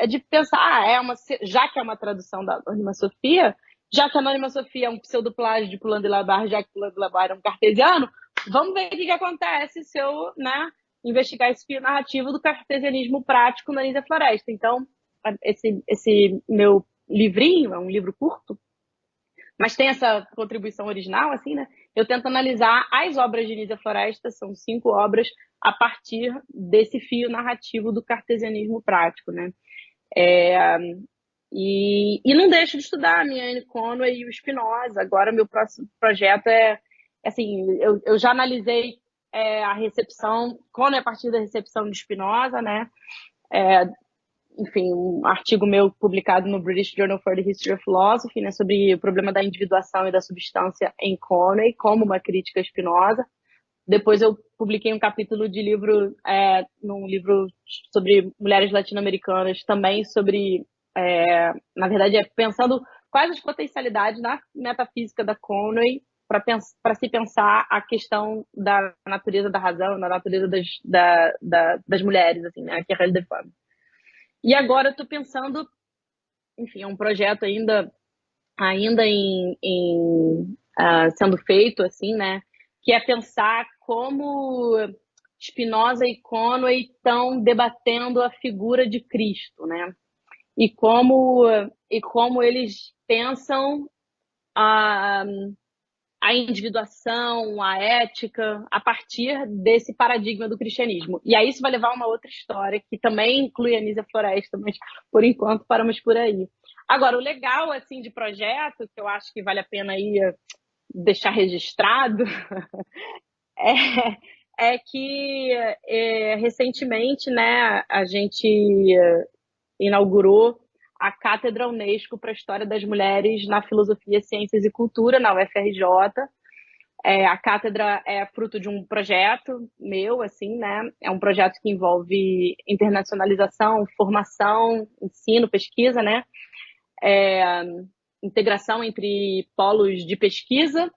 de pensar, já que é uma tradução da Anônima Sofia, já que a Anônima Sofia é um pseudoplágio de Poulan de la Barre, já que Poulan de la Barre é um cartesiano, vamos ver o que acontece se eu, né, investigar esse fio narrativo do cartesianismo prático na Nízia Floresta. Então, esse meu livrinho, é um livro curto, mas tem essa contribuição original, assim, né? Eu tento analisar as obras de Nízia Floresta, são 5 obras, a partir desse fio narrativo do cartesianismo prático, né? E não deixo de estudar a minha Anne Conway e o Spinoza. Agora, meu próximo projeto assim, eu já analisei a recepção, Conway a partir da recepção de Spinoza, né? Enfim, um artigo meu publicado no British Journal for the History of Philosophy, né, sobre o problema da individuação e da substância em Conway, como uma crítica a Spinoza. Depois eu publiquei um capítulo de livro, num livro sobre mulheres latino-americanas, também sobre, na verdade, pensando quais as potencialidades na metafísica da Conway para se pensar a questão da natureza da razão, da natureza das mulheres, assim, né, que é a realidade. E agora eu estou pensando, enfim, é um projeto ainda sendo feito, assim, né? Que é pensar como Spinoza e Conway estão debatendo a figura de Cristo, né? E como eles pensam a individuação, a ética, a partir desse paradigma do cristianismo. E aí isso vai levar a uma outra história, que também inclui a Nízia Floresta, mas por enquanto paramos por aí. Agora, o legal assim de projeto, que eu acho que vale a pena aí deixar registrado, é que recentemente, né, a gente inaugurou a Cátedra Unesco para a História das Mulheres na Filosofia, Ciências e Cultura, na UFRJ. A cátedra é fruto de um projeto meu, assim, né? É um projeto que envolve internacionalização, formação, ensino, pesquisa, né? Integração entre polos de pesquisa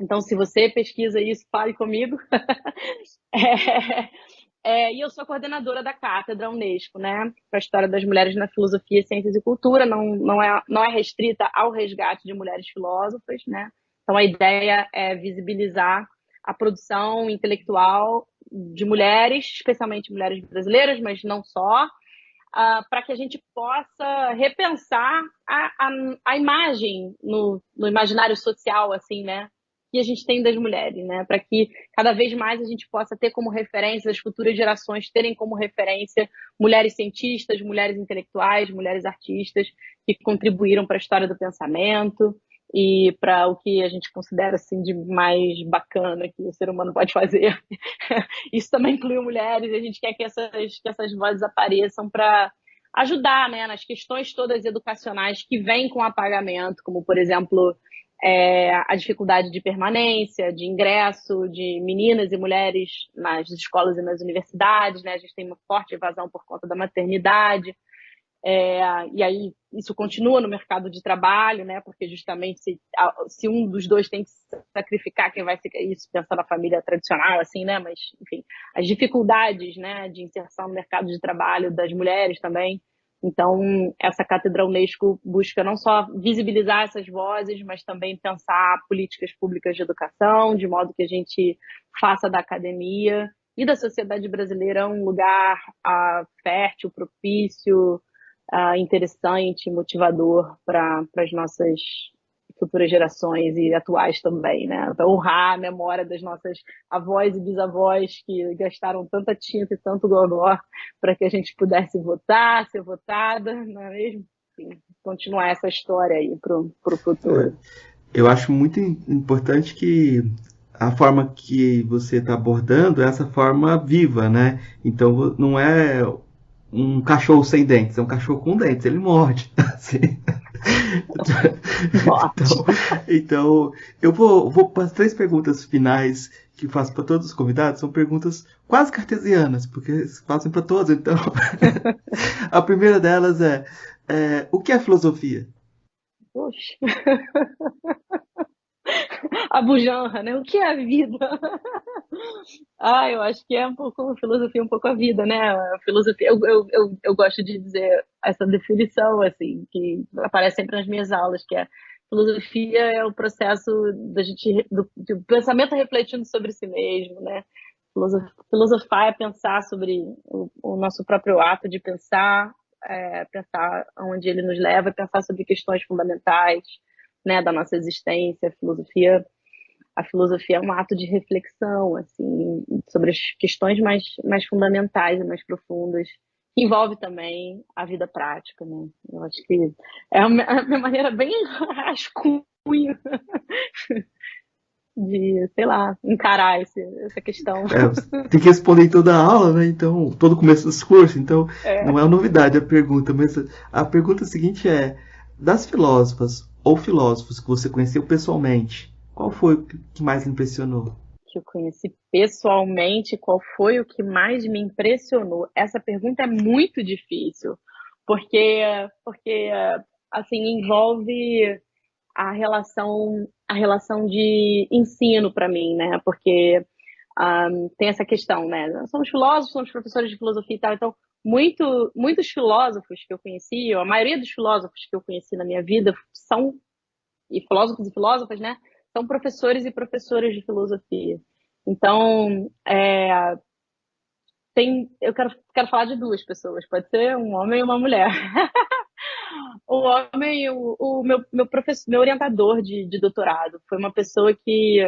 Então, se você pesquisa isso, fale comigo. E eu sou coordenadora da cátedra Unesco, né, para a história das mulheres na filosofia, ciências e cultura. Não é restrita ao resgate de mulheres filósofas, né? Então, a ideia é visibilizar a produção intelectual de mulheres, especialmente mulheres brasileiras, mas não só, para que a gente possa repensar a imagem no imaginário social, assim, né, que a gente tem das mulheres, né, para que cada vez mais a gente possa ter como referência, as futuras gerações terem como referência mulheres cientistas, mulheres intelectuais, mulheres artistas que contribuíram para a história do pensamento e para o que a gente considera assim de mais bacana que o ser humano pode fazer. Isso também inclui mulheres, e a gente quer que essas vozes apareçam para ajudar, né, nas questões todas educacionais que vêm com o apagamento, como, por exemplo, a dificuldade de permanência, de ingresso de meninas e mulheres nas escolas e nas universidades, né? A gente tem uma forte evasão por conta da maternidade. E aí isso continua no mercado de trabalho, né? Porque justamente se um dos dois tem que se sacrificar, quem vai ser isso, pensando na família tradicional, assim, né? Mas, enfim, as dificuldades, né, de inserção no mercado de trabalho das mulheres também. Então, essa cátedra Unesco busca não só visibilizar essas vozes, mas também pensar políticas públicas de educação, de modo que a gente faça da academia e da sociedade brasileira um lugar fértil, propício, interessante, motivador para as nossas futuras gerações e atuais também, né? Para honrar a memória das nossas avós e bisavós que gastaram tanta tinta e tanto gogó para que a gente pudesse votar, ser votada, não é mesmo? Enfim, continuar essa história aí para o futuro. Eu acho muito importante que a forma que você está abordando é essa forma viva, né? Então não é um cachorro sem dentes, é um cachorro com dentes, ele morde. Assim. Então, eu vou para as 3 perguntas finais que faço para todos os convidados, são perguntas quase cartesianas, porque fazem para todos. Então, a primeira delas o que é filosofia? Poxa. A bujanra, né? O que é a vida? Eu acho que é um pouco filosofia, um pouco a vida, né? A filosofia, eu gosto de dizer essa definição, assim, que aparece sempre nas minhas aulas, que é filosofia é o processo do pensamento refletindo sobre si mesmo, né? Filosofar é pensar sobre o nosso próprio ato de pensar, pensar onde ele nos leva, pensar sobre questões fundamentais, né, da nossa existência. A filosofia é um ato de reflexão, assim, sobre as questões mais fundamentais e mais profundas, que envolve também a vida prática, né? Eu acho que é a minha maneira bem rascunho de, sei lá, encarar essa questão. Tem que responder em toda a aula, né? Então, todo começo dos cursos, então não é uma novidade a pergunta, mas a pergunta seguinte é: das filósofas ou filósofos que você conheceu pessoalmente, qual foi o que mais lhe impressionou? Que eu conheci pessoalmente, qual foi o que mais me impressionou? Essa pergunta é muito difícil, porque assim, envolve a relação de ensino para mim, né? Porque tem essa questão, né? Somos filósofos, somos professores de filosofia e tal, então muitos filósofos que eu conheci, ou a maioria dos filósofos que eu conheci na minha vida e filósofos e filósofas, né? São professores e professoras de filosofia. Então, eu quero falar de 2 pessoas, pode ser um homem e uma mulher. O homem, meu orientador de doutorado, foi uma pessoa que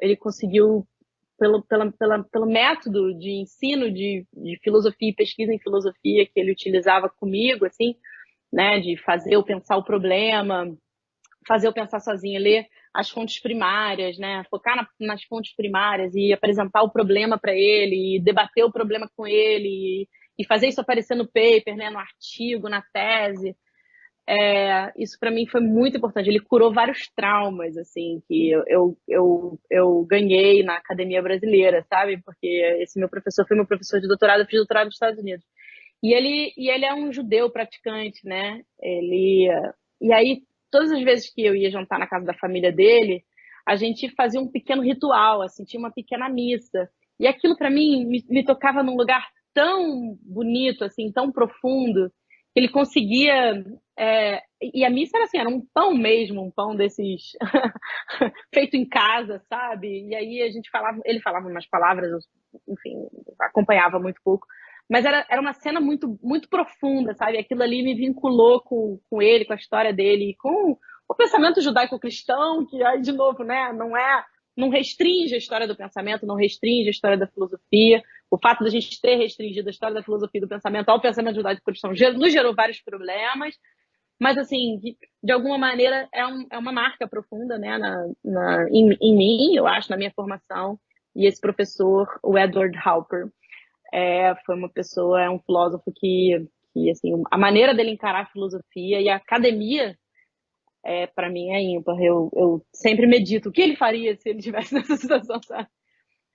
ele conseguiu, pelo método de ensino de filosofia e pesquisa em filosofia que ele utilizava comigo, assim, né, de fazer eu pensar o problema, fazer eu pensar sozinha, ler as fontes primárias, né, focar nas fontes primárias e apresentar o problema para ele, e debater o problema com ele, e fazer isso aparecer no paper, né, no artigo, na tese. Isso para mim foi muito importante. Ele curou vários traumas, assim, que eu ganhei na academia brasileira, sabe? Porque esse meu professor foi meu professor de doutorado, eu fiz doutorado nos Estados Unidos. E ele é um judeu praticante, né? E aí, todas as vezes que eu ia jantar na casa da família dele, a gente fazia um pequeno ritual, assim, tinha uma pequena missa. E aquilo, para mim, me tocava num lugar tão bonito, assim, tão profundo, que ele conseguia... e a missa era assim, era um pão mesmo, um pão desses feito em casa, sabe? E aí a gente falava, ele falava umas palavras, enfim, acompanhava muito pouco, mas era uma cena muito, muito profunda, sabe? Aquilo ali me vinculou com ele, com a história dele, com o pensamento judaico-cristão, que aí, de novo, né, não restringe a história do pensamento, não restringe a história da filosofia. O fato da gente ter restringido a história da filosofia e do pensamento ao pensamento judaico-cristão nos gerou vários problemas, mas, assim, de alguma maneira é uma marca profunda, né, em mim, eu acho, na minha formação. E esse professor, o Edward Hopper, foi uma pessoa, é um filósofo que assim, a maneira dele encarar a filosofia e a academia, para mim, é ímpar. Eu sempre medito o que ele faria se ele estivesse nessa situação, sabe?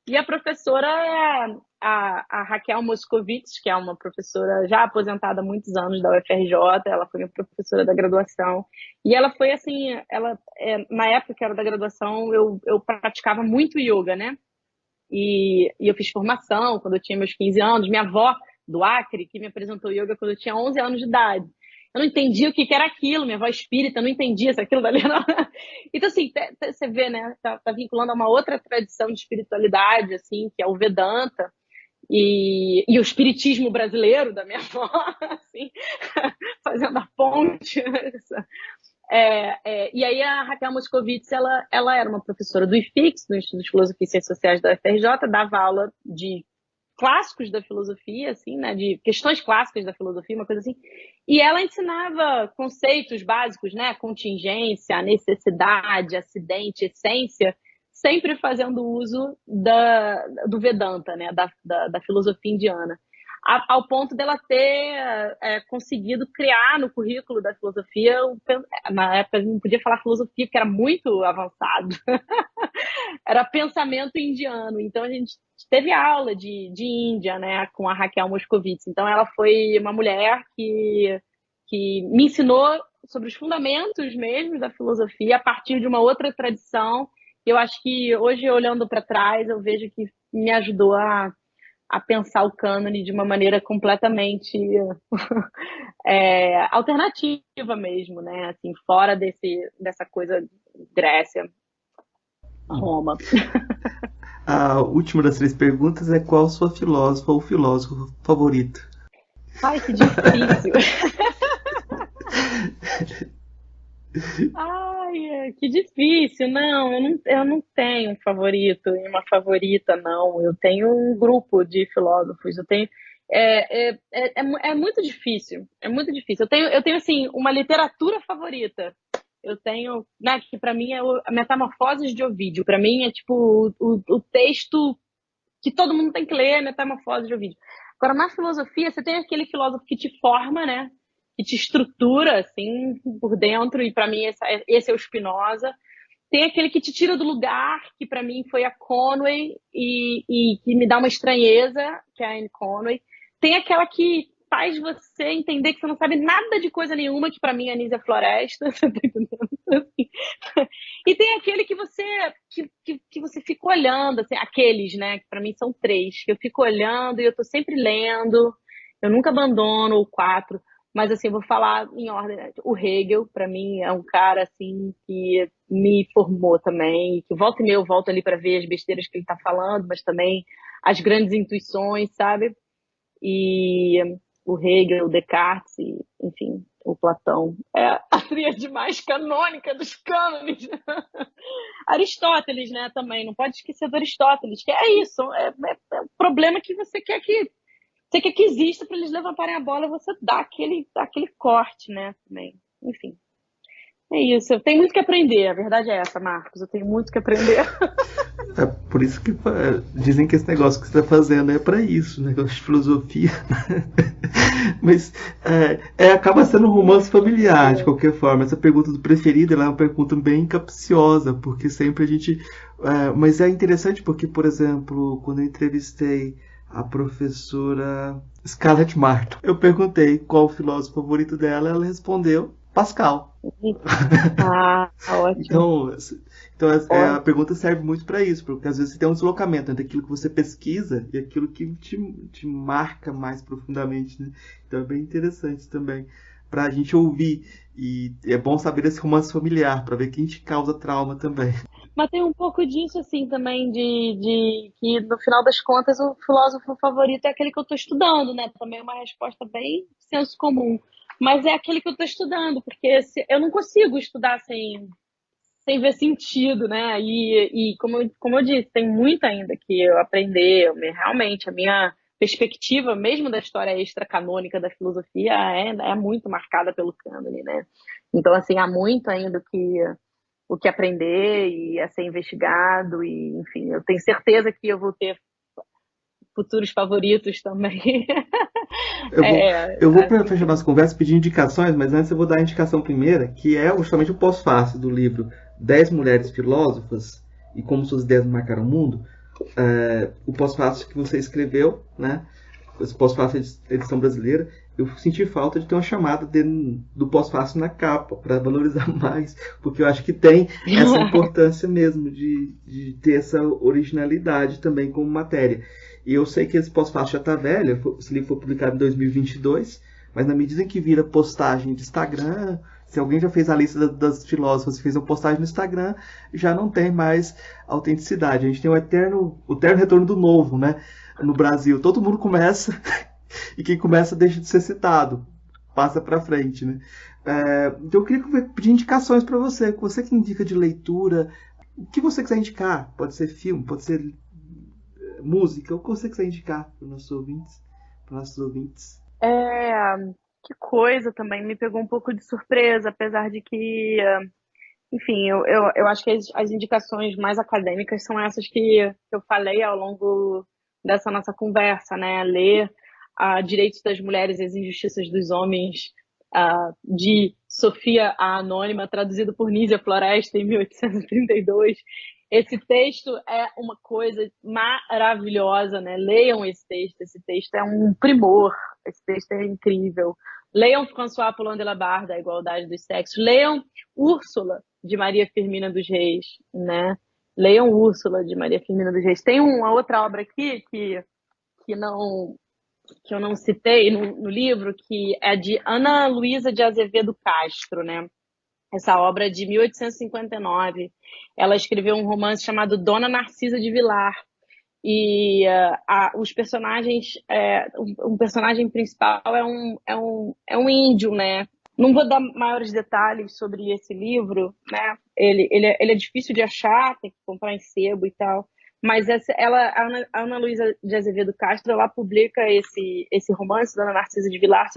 E a professora é a Raquel Moscovitz, que é uma professora já aposentada há muitos anos da UFRJ, ela foi minha professora da graduação. E ela foi assim, na época que era da graduação, eu praticava muito yoga, né? E eu fiz formação quando eu tinha meus 15 anos. Minha avó, do Acre, que me apresentou yoga quando eu tinha 11 anos de idade. Eu não entendia o que era aquilo, minha avó espírita, não entendia se aquilo dali não... Então, assim, você vê, né, tá vinculando a uma outra tradição de espiritualidade, assim, que é o Vedanta, e o espiritismo brasileiro da minha avó, assim, fazendo a ponte. E aí a Raquel Moscovitz, ela era uma professora do IFIX, do Instituto de Filosofia e Ciências Sociais da UFRJ, dava aula de clássicos da filosofia, assim, né, de questões clássicas da filosofia, uma coisa assim, e ela ensinava conceitos básicos, né, contingência, necessidade, acidente, essência, sempre fazendo uso do Vedanta, né, da filosofia indiana, ao ponto dela ter conseguido criar no currículo da filosofia, na época não podia falar filosofia, porque era muito avançado, era pensamento indiano. Então a gente teve aula de Índia, né, com a Raquel Moscovitz. Então ela foi uma mulher que me ensinou sobre os fundamentos mesmo da filosofia a partir de uma outra tradição. Eu acho que hoje, olhando para trás, eu vejo que me ajudou a pensar o cânone de uma maneira completamente alternativa mesmo, né? Assim, fora dessa coisa Grécia, Roma. A última das 3 perguntas é: qual sua filósofa ou filósofo favorito? Ai, que difícil. Ai, que difícil. Não, eu não tenho um favorito e uma favorita, não. Eu tenho um grupo de filósofos. Eu tenho. É muito difícil. É muito difícil. Eu tenho assim, uma literatura favorita. Eu tenho, né, que para mim é a Metamorfoses de Ovídio. Para mim é tipo o texto que todo mundo tem que ler, Metamorfoses de Ovídio. Agora, na filosofia, você tem aquele filósofo que te forma, né? Que te estrutura, assim, por dentro, e para mim esse é o Spinoza. Tem aquele que te tira do lugar, que para mim foi a Conway, e que me dá uma estranheza, que é a Anne Conway. Tem aquela que faz você entender que você não sabe nada de coisa nenhuma, que para mim é a Anísia Floresta, você tá entendendo? E tem aquele que você fica olhando, assim, aqueles, né, que para mim são 3, que eu fico olhando e eu tô sempre lendo, eu nunca abandono o 4, mas assim, eu vou falar em ordem, né? O Hegel, para mim, é um cara assim que me formou também, que volta e meia eu volto ali para ver as besteiras que ele tá falando, mas também as grandes intuições, sabe? E o Hegel, o Descartes, enfim, o Platão. É a tríade mais canônica dos cânones. Aristóteles, né, também. Não pode esquecer do Aristóteles, que é isso. É o problema que você quer que exista para eles levantarem a bola, você dá aquele corte, né, também. Enfim. É isso, eu tenho muito que aprender, a verdade é essa, Marcos, eu tenho muito que aprender. É por isso que dizem que esse negócio que você está fazendo é para isso, negócio de filosofia. Mas acaba sendo um romance familiar, de qualquer forma. Essa pergunta do preferido ela é uma pergunta bem capciosa, porque sempre a gente... mas é interessante porque, por exemplo, quando eu entrevistei a professora Scarlett Martin, eu perguntei qual o filósofo favorito dela, ela respondeu Pascal. Ah, ótimo. Então, a Ótimo. pergunta serve muito para isso, porque às vezes você tem um deslocamento entre aquilo que você pesquisa e aquilo que te marca mais profundamente, né? Então é bem interessante também para a gente ouvir. E é bom saber esse romance familiar, para ver quem te causa trauma também. Mas tem um pouco disso, assim, também, de que no final das contas o filósofo favorito é aquele que eu estou estudando, né? Também é uma resposta bem senso comum. Mas é aquele que eu estou estudando, porque eu não consigo estudar sem ver sentido, né? E como eu disse, tem muito ainda que eu aprender. Realmente, a minha perspectiva, mesmo da história extracanônica da filosofia, é muito marcada pelo cânone, né? Então, assim, há muito ainda o que aprender e a ser investigado. E, enfim, eu tenho certeza que eu vou ter futuros favoritos também. Eu vou, É, eu vou para assim, fechar nossa conversa pedir indicações, mas antes eu vou dar a indicação primeira, que é justamente o pós-fácio do livro 10 Mulheres Filósofas e Como Suas Ideias Marcaram o Mundo. O pós-fácil que você escreveu, né? Esse pós-fácil edição brasileira, eu senti falta de ter uma chamada do pós-fácil na capa, para valorizar mais, porque eu acho que tem essa importância mesmo de ter essa originalidade também como matéria. E eu sei que esse pós-fácil já está velho, esse livro foi publicado em 2022, mas na medida em que vira postagem de Instagram, se alguém já fez a lista das filósofas e fez uma postagem no Instagram, já não tem mais autenticidade. A gente tem o eterno retorno do novo, né? No Brasil, todo mundo começa e quem começa deixa de ser citado, passa para frente, né? Então eu queria pedir indicações para você, você que indica de leitura, o que você quiser indicar, pode ser filme, pode ser música, o que você quiser indicar para os nossos ouvintes, para nossos ouvintes. é, que coisa também, me pegou um pouco de surpresa, apesar de que, enfim, eu acho que as indicações mais acadêmicas são essas que eu falei ao longo dessa nossa conversa, né? Ler Direitos das Mulheres e as Injustiças dos Homens, de Sofia a Anônima, traduzido por Nísia Floresta em 1832. Esse texto é uma coisa maravilhosa, né? Leiam esse texto é um primor, esse texto é incrível. Leiam François Apollon de la Barre, da Igualdade dos Sexos. Leiam Úrsula, de Maria Firmina dos Reis, né? Leiam Úrsula, de Maria Firmina dos Reis. Tem uma outra obra aqui que não que eu não citei no livro, que é de Ana Luísa de Azevedo Castro, né? Essa obra é de 1859. Ela escreveu um romance chamado Dona Narcisa de Vilar. E os personagens, um personagem principal é um índio, né? Não vou dar maiores detalhes sobre esse livro, né? Ele é difícil de achar, tem que comprar em sebo e tal. Mas a Ana Luísa de Azevedo Castro, ela publica esse romance, Dona Narcisa de Vilar,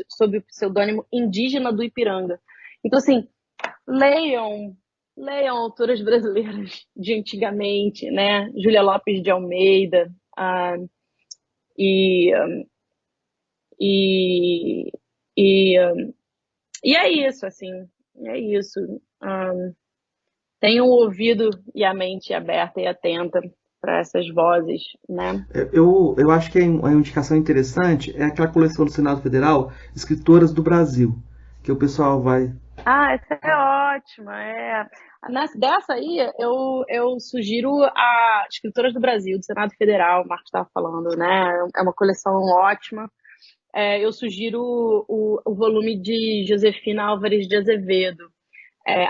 sob o pseudônimo Indígena do Ipiranga. Então, assim, leiam, leiam autoras brasileiras de antigamente, né? Júlia Lopes de Almeida, e, e, e, e é isso, assim, é isso. Tenham o ouvido e a mente aberta e atenta para essas vozes, né? Eu acho que uma indicação interessante é aquela coleção do Senado Federal, Escritoras do Brasil, que o pessoal vai. Essa é ótima. Dessa aí, eu sugiro a Escritoras do Brasil, do Senado Federal, o Marcos estava falando, né? É uma coleção ótima. Eu sugiro o volume de Josefina Álvares de Azevedo,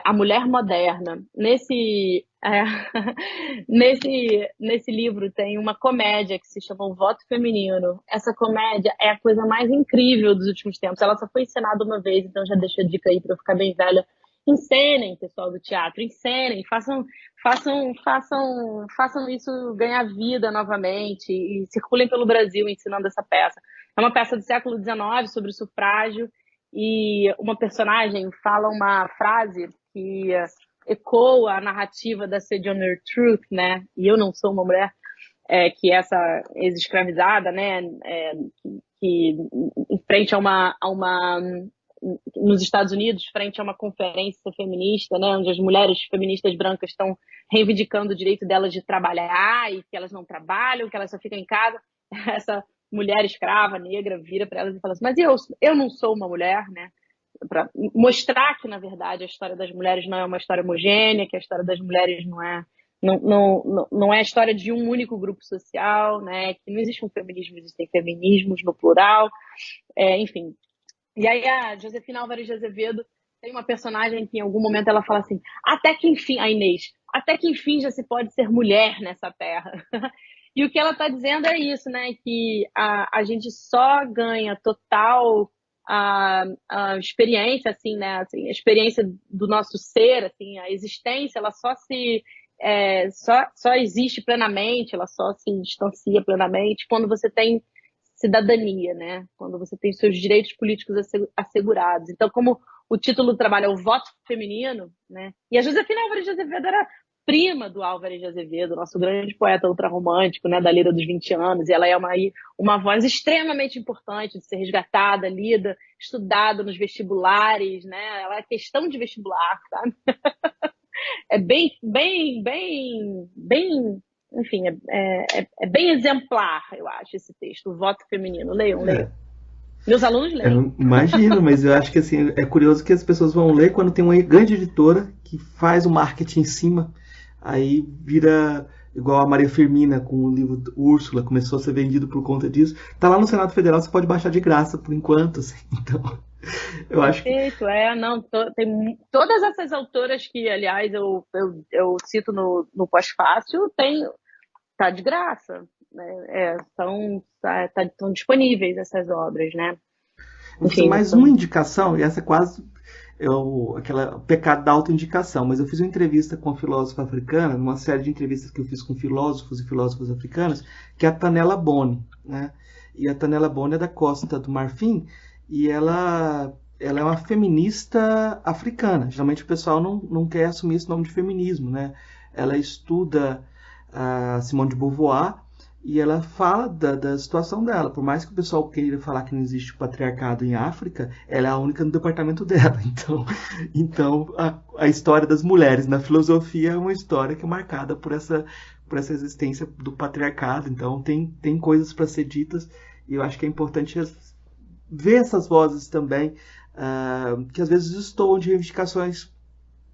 A Mulher Moderna. Nesse livro tem uma comédia que se chama O Voto Feminino. Essa comédia é a coisa mais incrível dos últimos tempos. Ela só foi encenada uma vez, então já deixo a dica aí para eu ficar bem velha. Encenem, pessoal do teatro, encenem, façam isso ganhar vida novamente e circulem pelo Brasil ensinando essa peça. É uma peça do século XIX sobre o sufrágio e uma personagem fala uma frase que ecoa a narrativa da Sojourner Truth, né? E eu não sou uma mulher, que essa ex-escravizada, né? Que em frente a uma nos Estados Unidos, frente a uma conferência feminista, né? Onde as mulheres feministas brancas estão reivindicando o direito delas de trabalhar e que elas não trabalham, que elas só ficam em casa. Essa mulher escrava, negra, vira para elas e fala assim, mas eu não sou uma mulher, né? para mostrar que, na verdade, a história das mulheres não é uma história homogênea, que a história das mulheres não é a história de um único grupo social, né? Que não existe um feminismo, existem feminismos no plural, enfim. E aí a Josefina Álvares de Azevedo tem uma personagem que em algum momento ela fala assim, até que enfim, a Inês, até que enfim já se pode ser mulher nessa terra. E o que ela está dizendo é isso, né? Que a gente só ganha total a experiência, assim, né? Assim, a experiência do nosso ser, assim, a existência, ela só existe plenamente, ela só se distancia plenamente quando você tem cidadania, né? Quando você tem seus direitos políticos assegurados. Então, como o título do trabalho é o voto feminino, né? E a Josefina Álvares de Azevedo era prima do Álvares de Azevedo, nosso grande poeta ultrarromântico, né, da Lira dos 20 anos, e ela é uma voz extremamente importante de ser resgatada, lida, estudada nos vestibulares, né? Ela é questão de vestibular, sabe? É enfim, é bem exemplar, eu acho, esse texto, o voto feminino. Leiam. Meus alunos leem. Eu imagino, mas eu acho que assim, é curioso que as pessoas vão ler quando tem uma grande editora que faz o marketing em cima, aí vira igual a Maria Firmina com o livro Úrsula, começou a ser vendido por conta disso. Tá lá no Senado Federal, você pode baixar de graça por enquanto, assim. Então, eu acho que Perfeito, tem todas essas autoras que, aliás, eu cito no pós-fácil, tá de graça, né? Estão disponíveis essas obras, né? vou fazer mais uma indicação, e essa é quase aquela pecado da autoindicação, mas eu fiz uma entrevista com uma filósofa africana, numa série de entrevistas que eu fiz com filósofos e filósofas africanas, que é a Tanela Boni, né? E a Tanela Boni é da Costa do Marfim, e ela é uma feminista africana. Geralmente o pessoal não quer assumir esse nome de feminismo, né? Ela estuda a Simone de Beauvoir, e ela fala da situação dela. Por mais que o pessoal queira falar que não existe patriarcado em África, ela é a única no departamento dela. Então a história das mulheres na filosofia é uma história que é marcada por essa existência do patriarcado. Então tem coisas para ser ditas, e eu acho que é importante ver essas vozes também, que às vezes destoam de reivindicações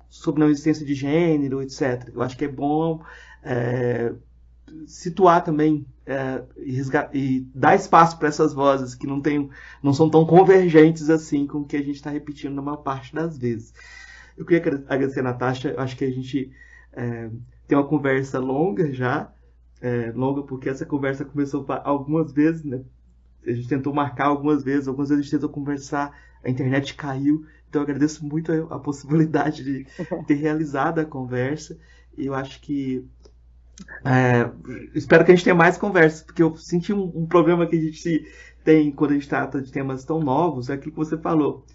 sobre não existência de gênero, etc. Eu acho que é bom situar também e dar espaço para essas vozes que não são tão convergentes assim com o que a gente está repetindo na maior parte das vezes. Eu queria agradecer a Natasha, acho que a gente tem uma conversa longa já, longa porque essa conversa começou algumas vezes, né? A gente tentou marcar algumas vezes a gente tentou conversar, a internet caiu, então eu agradeço muito a possibilidade de ter realizado a conversa, e eu acho que espero que a gente tenha mais conversas, porque eu senti um problema que a gente tem quando a gente trata de temas tão novos, é aquilo que você falou.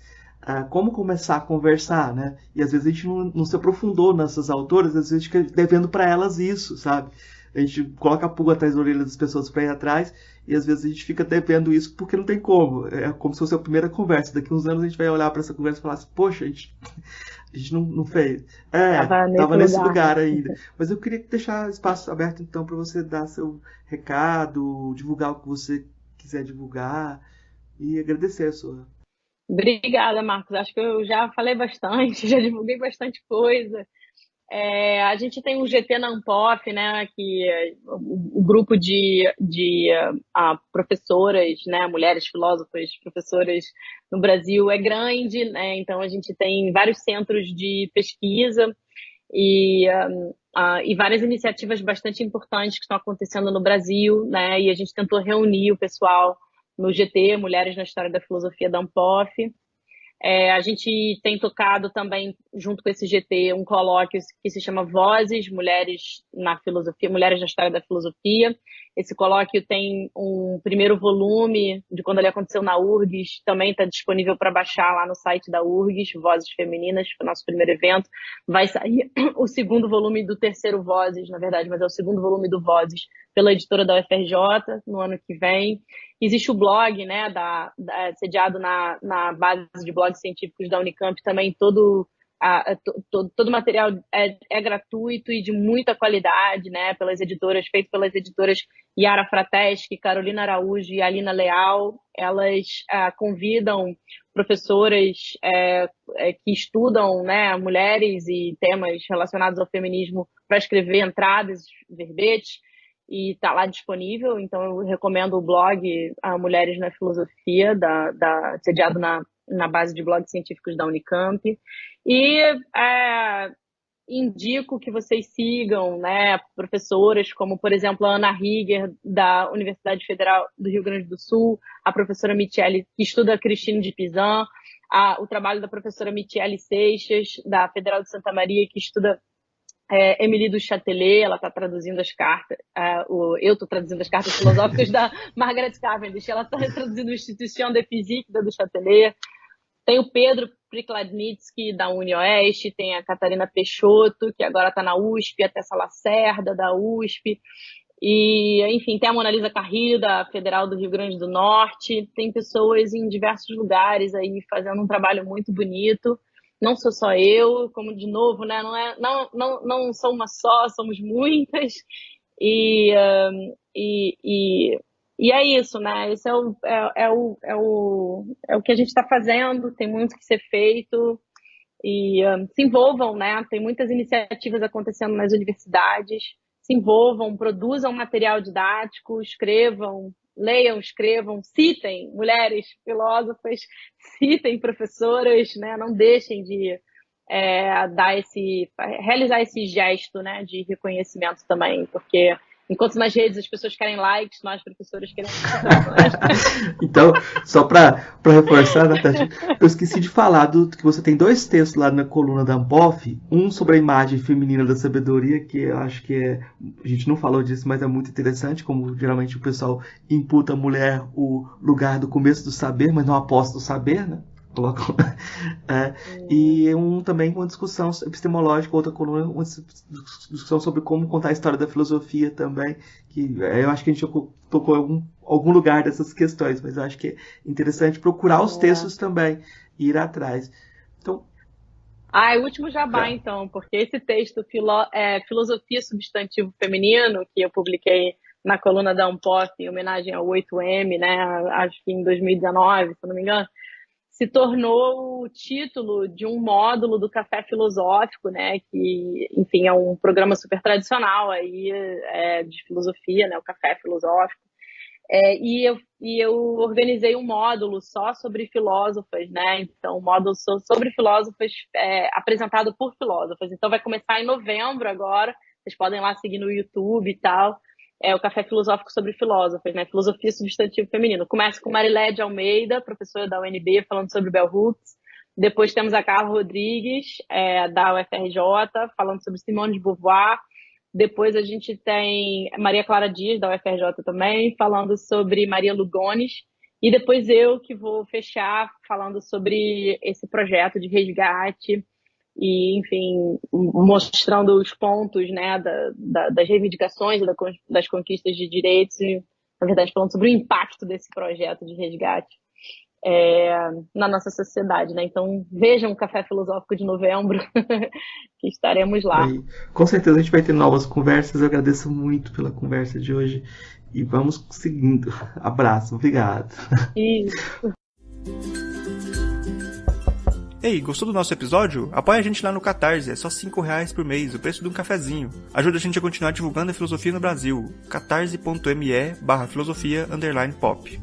Como começar a conversar, né? E às vezes a gente não se aprofundou nessas autoras, às vezes a gente fica devendo para elas isso, sabe? A gente coloca a pulga atrás da orelha das pessoas para ir atrás, e às vezes a gente fica devendo isso porque não tem como. É como se fosse a primeira conversa. Daqui uns anos a gente vai olhar para essa conversa e falar assim, poxa, a gente não fez. Tava nesse lugar ainda. Mas eu queria deixar espaço aberto então para você dar seu recado, divulgar o que você quiser divulgar, e agradecer a sua. Obrigada, Marcos. Acho que eu já falei bastante, já divulguei bastante coisa. A gente tem um GT na Ampof, né, que o grupo de professoras, né, mulheres filósofas, professoras no Brasil é grande, né, então a gente tem vários centros de pesquisa e várias iniciativas bastante importantes que estão acontecendo no Brasil, né, e a gente tentou reunir o pessoal no GT, Mulheres na História da Filosofia da Ampof. A gente tem tocado também, junto com esse GT, um colóquio que se chama Vozes, Mulheres na Filosofia, Mulheres na História da Filosofia. Esse colóquio tem um primeiro volume de quando ele aconteceu na URGS, também está disponível para baixar lá no site da URGS, Vozes Femininas, foi o nosso primeiro evento. Vai sair o segundo volume do terceiro Vozes, na verdade, mas é o segundo volume do Vozes, pela editora da UFRJ, no ano que vem. Existe o blog, né, sediado na base de blogs científicos da Unicamp, também todo todo o material é gratuito e de muita qualidade, né? Feito pelas editoras Yara Frateschi, Carolina Araújo e Alina Leal. Elas convidam professoras que estudam, né, mulheres e temas relacionados ao feminismo para escrever entradas, verbetes, e está lá disponível. Então eu recomendo o blog Mulheres na Filosofia, sediado na base de blogs científicos da Unicamp. E indico que vocês sigam, né, professoras como, por exemplo, a Ana Rieger, da Universidade Federal do Rio Grande do Sul, a professora Michele, que estuda Cristine de Pizan, o trabalho da professora Michele Seixas, da Federal de Santa Maria, que estuda Émilie du Châtelet. Ela está traduzindo as cartas, eu estou traduzindo as cartas filosóficas da Margaret Cavendish, ela está traduzindo o Institution de Physique da du Châtelet. Tem o Pedro Prikladnitsky, da UniOeste, tem a Catarina Peixoto, que agora está na USP, a Tessa Lacerda, da USP, e, enfim, tem a Mona Lisa Carrillo, da Federal do Rio Grande do Norte. Tem pessoas em diversos lugares aí fazendo um trabalho muito bonito. Não sou só eu, como, de novo, né? Não sou uma só, somos muitas. E é isso, né? Esse é o que a gente está fazendo. Tem muito que ser feito. E se envolvam, né? Tem muitas iniciativas acontecendo nas universidades. Se envolvam, produzam material didático, escrevam, leiam, escrevam, citem mulheres filósofas, citem professoras, né? Não deixem de realizar esse gesto, né, de reconhecimento também, porque enquanto nas redes as pessoas querem likes, nós professores queremos. Então, só para reforçar, Natasha, eu esqueci de falar que você tem 2 textos lá na coluna da Ampof, um sobre a imagem feminina da sabedoria, que eu acho que a gente não falou disso, mas é muito interessante, como geralmente o pessoal imputa à mulher o lugar do começo do saber, mas não aposta o saber, né? E também uma discussão epistemológica, outra coluna, uma discussão sobre como contar a história da filosofia também, que eu acho que a gente tocou em algum lugar dessas questões, mas eu acho que é interessante procurar os textos também e ir atrás. Então, o último jabá, então, porque esse texto, Filosofia Substantivo Feminino, que eu publiquei na coluna da Ampof em homenagem ao 8M, né, acho que em 2019, se eu não me engano, se tornou o título de um módulo do Café Filosófico, né? Que, enfim, é um programa super tradicional aí, de filosofia, né? O Café Filosófico. E eu organizei um módulo só sobre filósofas, né? Então, um módulo sobre filósofas apresentado por filósofas. Então, vai começar em novembro agora. Vocês podem lá seguir no YouTube e tal. O Café Filosófico sobre filósofas, né? Filosofia Substantivo Feminino. Começa com Marilé de Almeida, professora da UNB, falando sobre Bell Hooks. Depois temos a Carla Rodrigues, da UFRJ, falando sobre Simone de Beauvoir. Depois a gente tem Maria Clara Dias, da UFRJ também, falando sobre Maria Lugones. E depois eu que vou fechar falando sobre esse projeto de resgate e, enfim, mostrando os pontos, né, das reivindicações, das conquistas de direitos, e, na verdade, falando sobre o impacto desse projeto de resgate na nossa sociedade, né? Então, vejam o Café Filosófico de novembro, que estaremos lá. Com certeza a gente vai ter novas conversas. Eu agradeço muito pela conversa de hoje e vamos seguindo. Abraço, obrigado. Isso. Ei, gostou do nosso episódio? Apoia a gente lá no Catarse, é só R$5 por mês, o preço de um cafezinho. Ajuda a gente a continuar divulgando a filosofia no Brasil. catarse.me/filosofia_pop.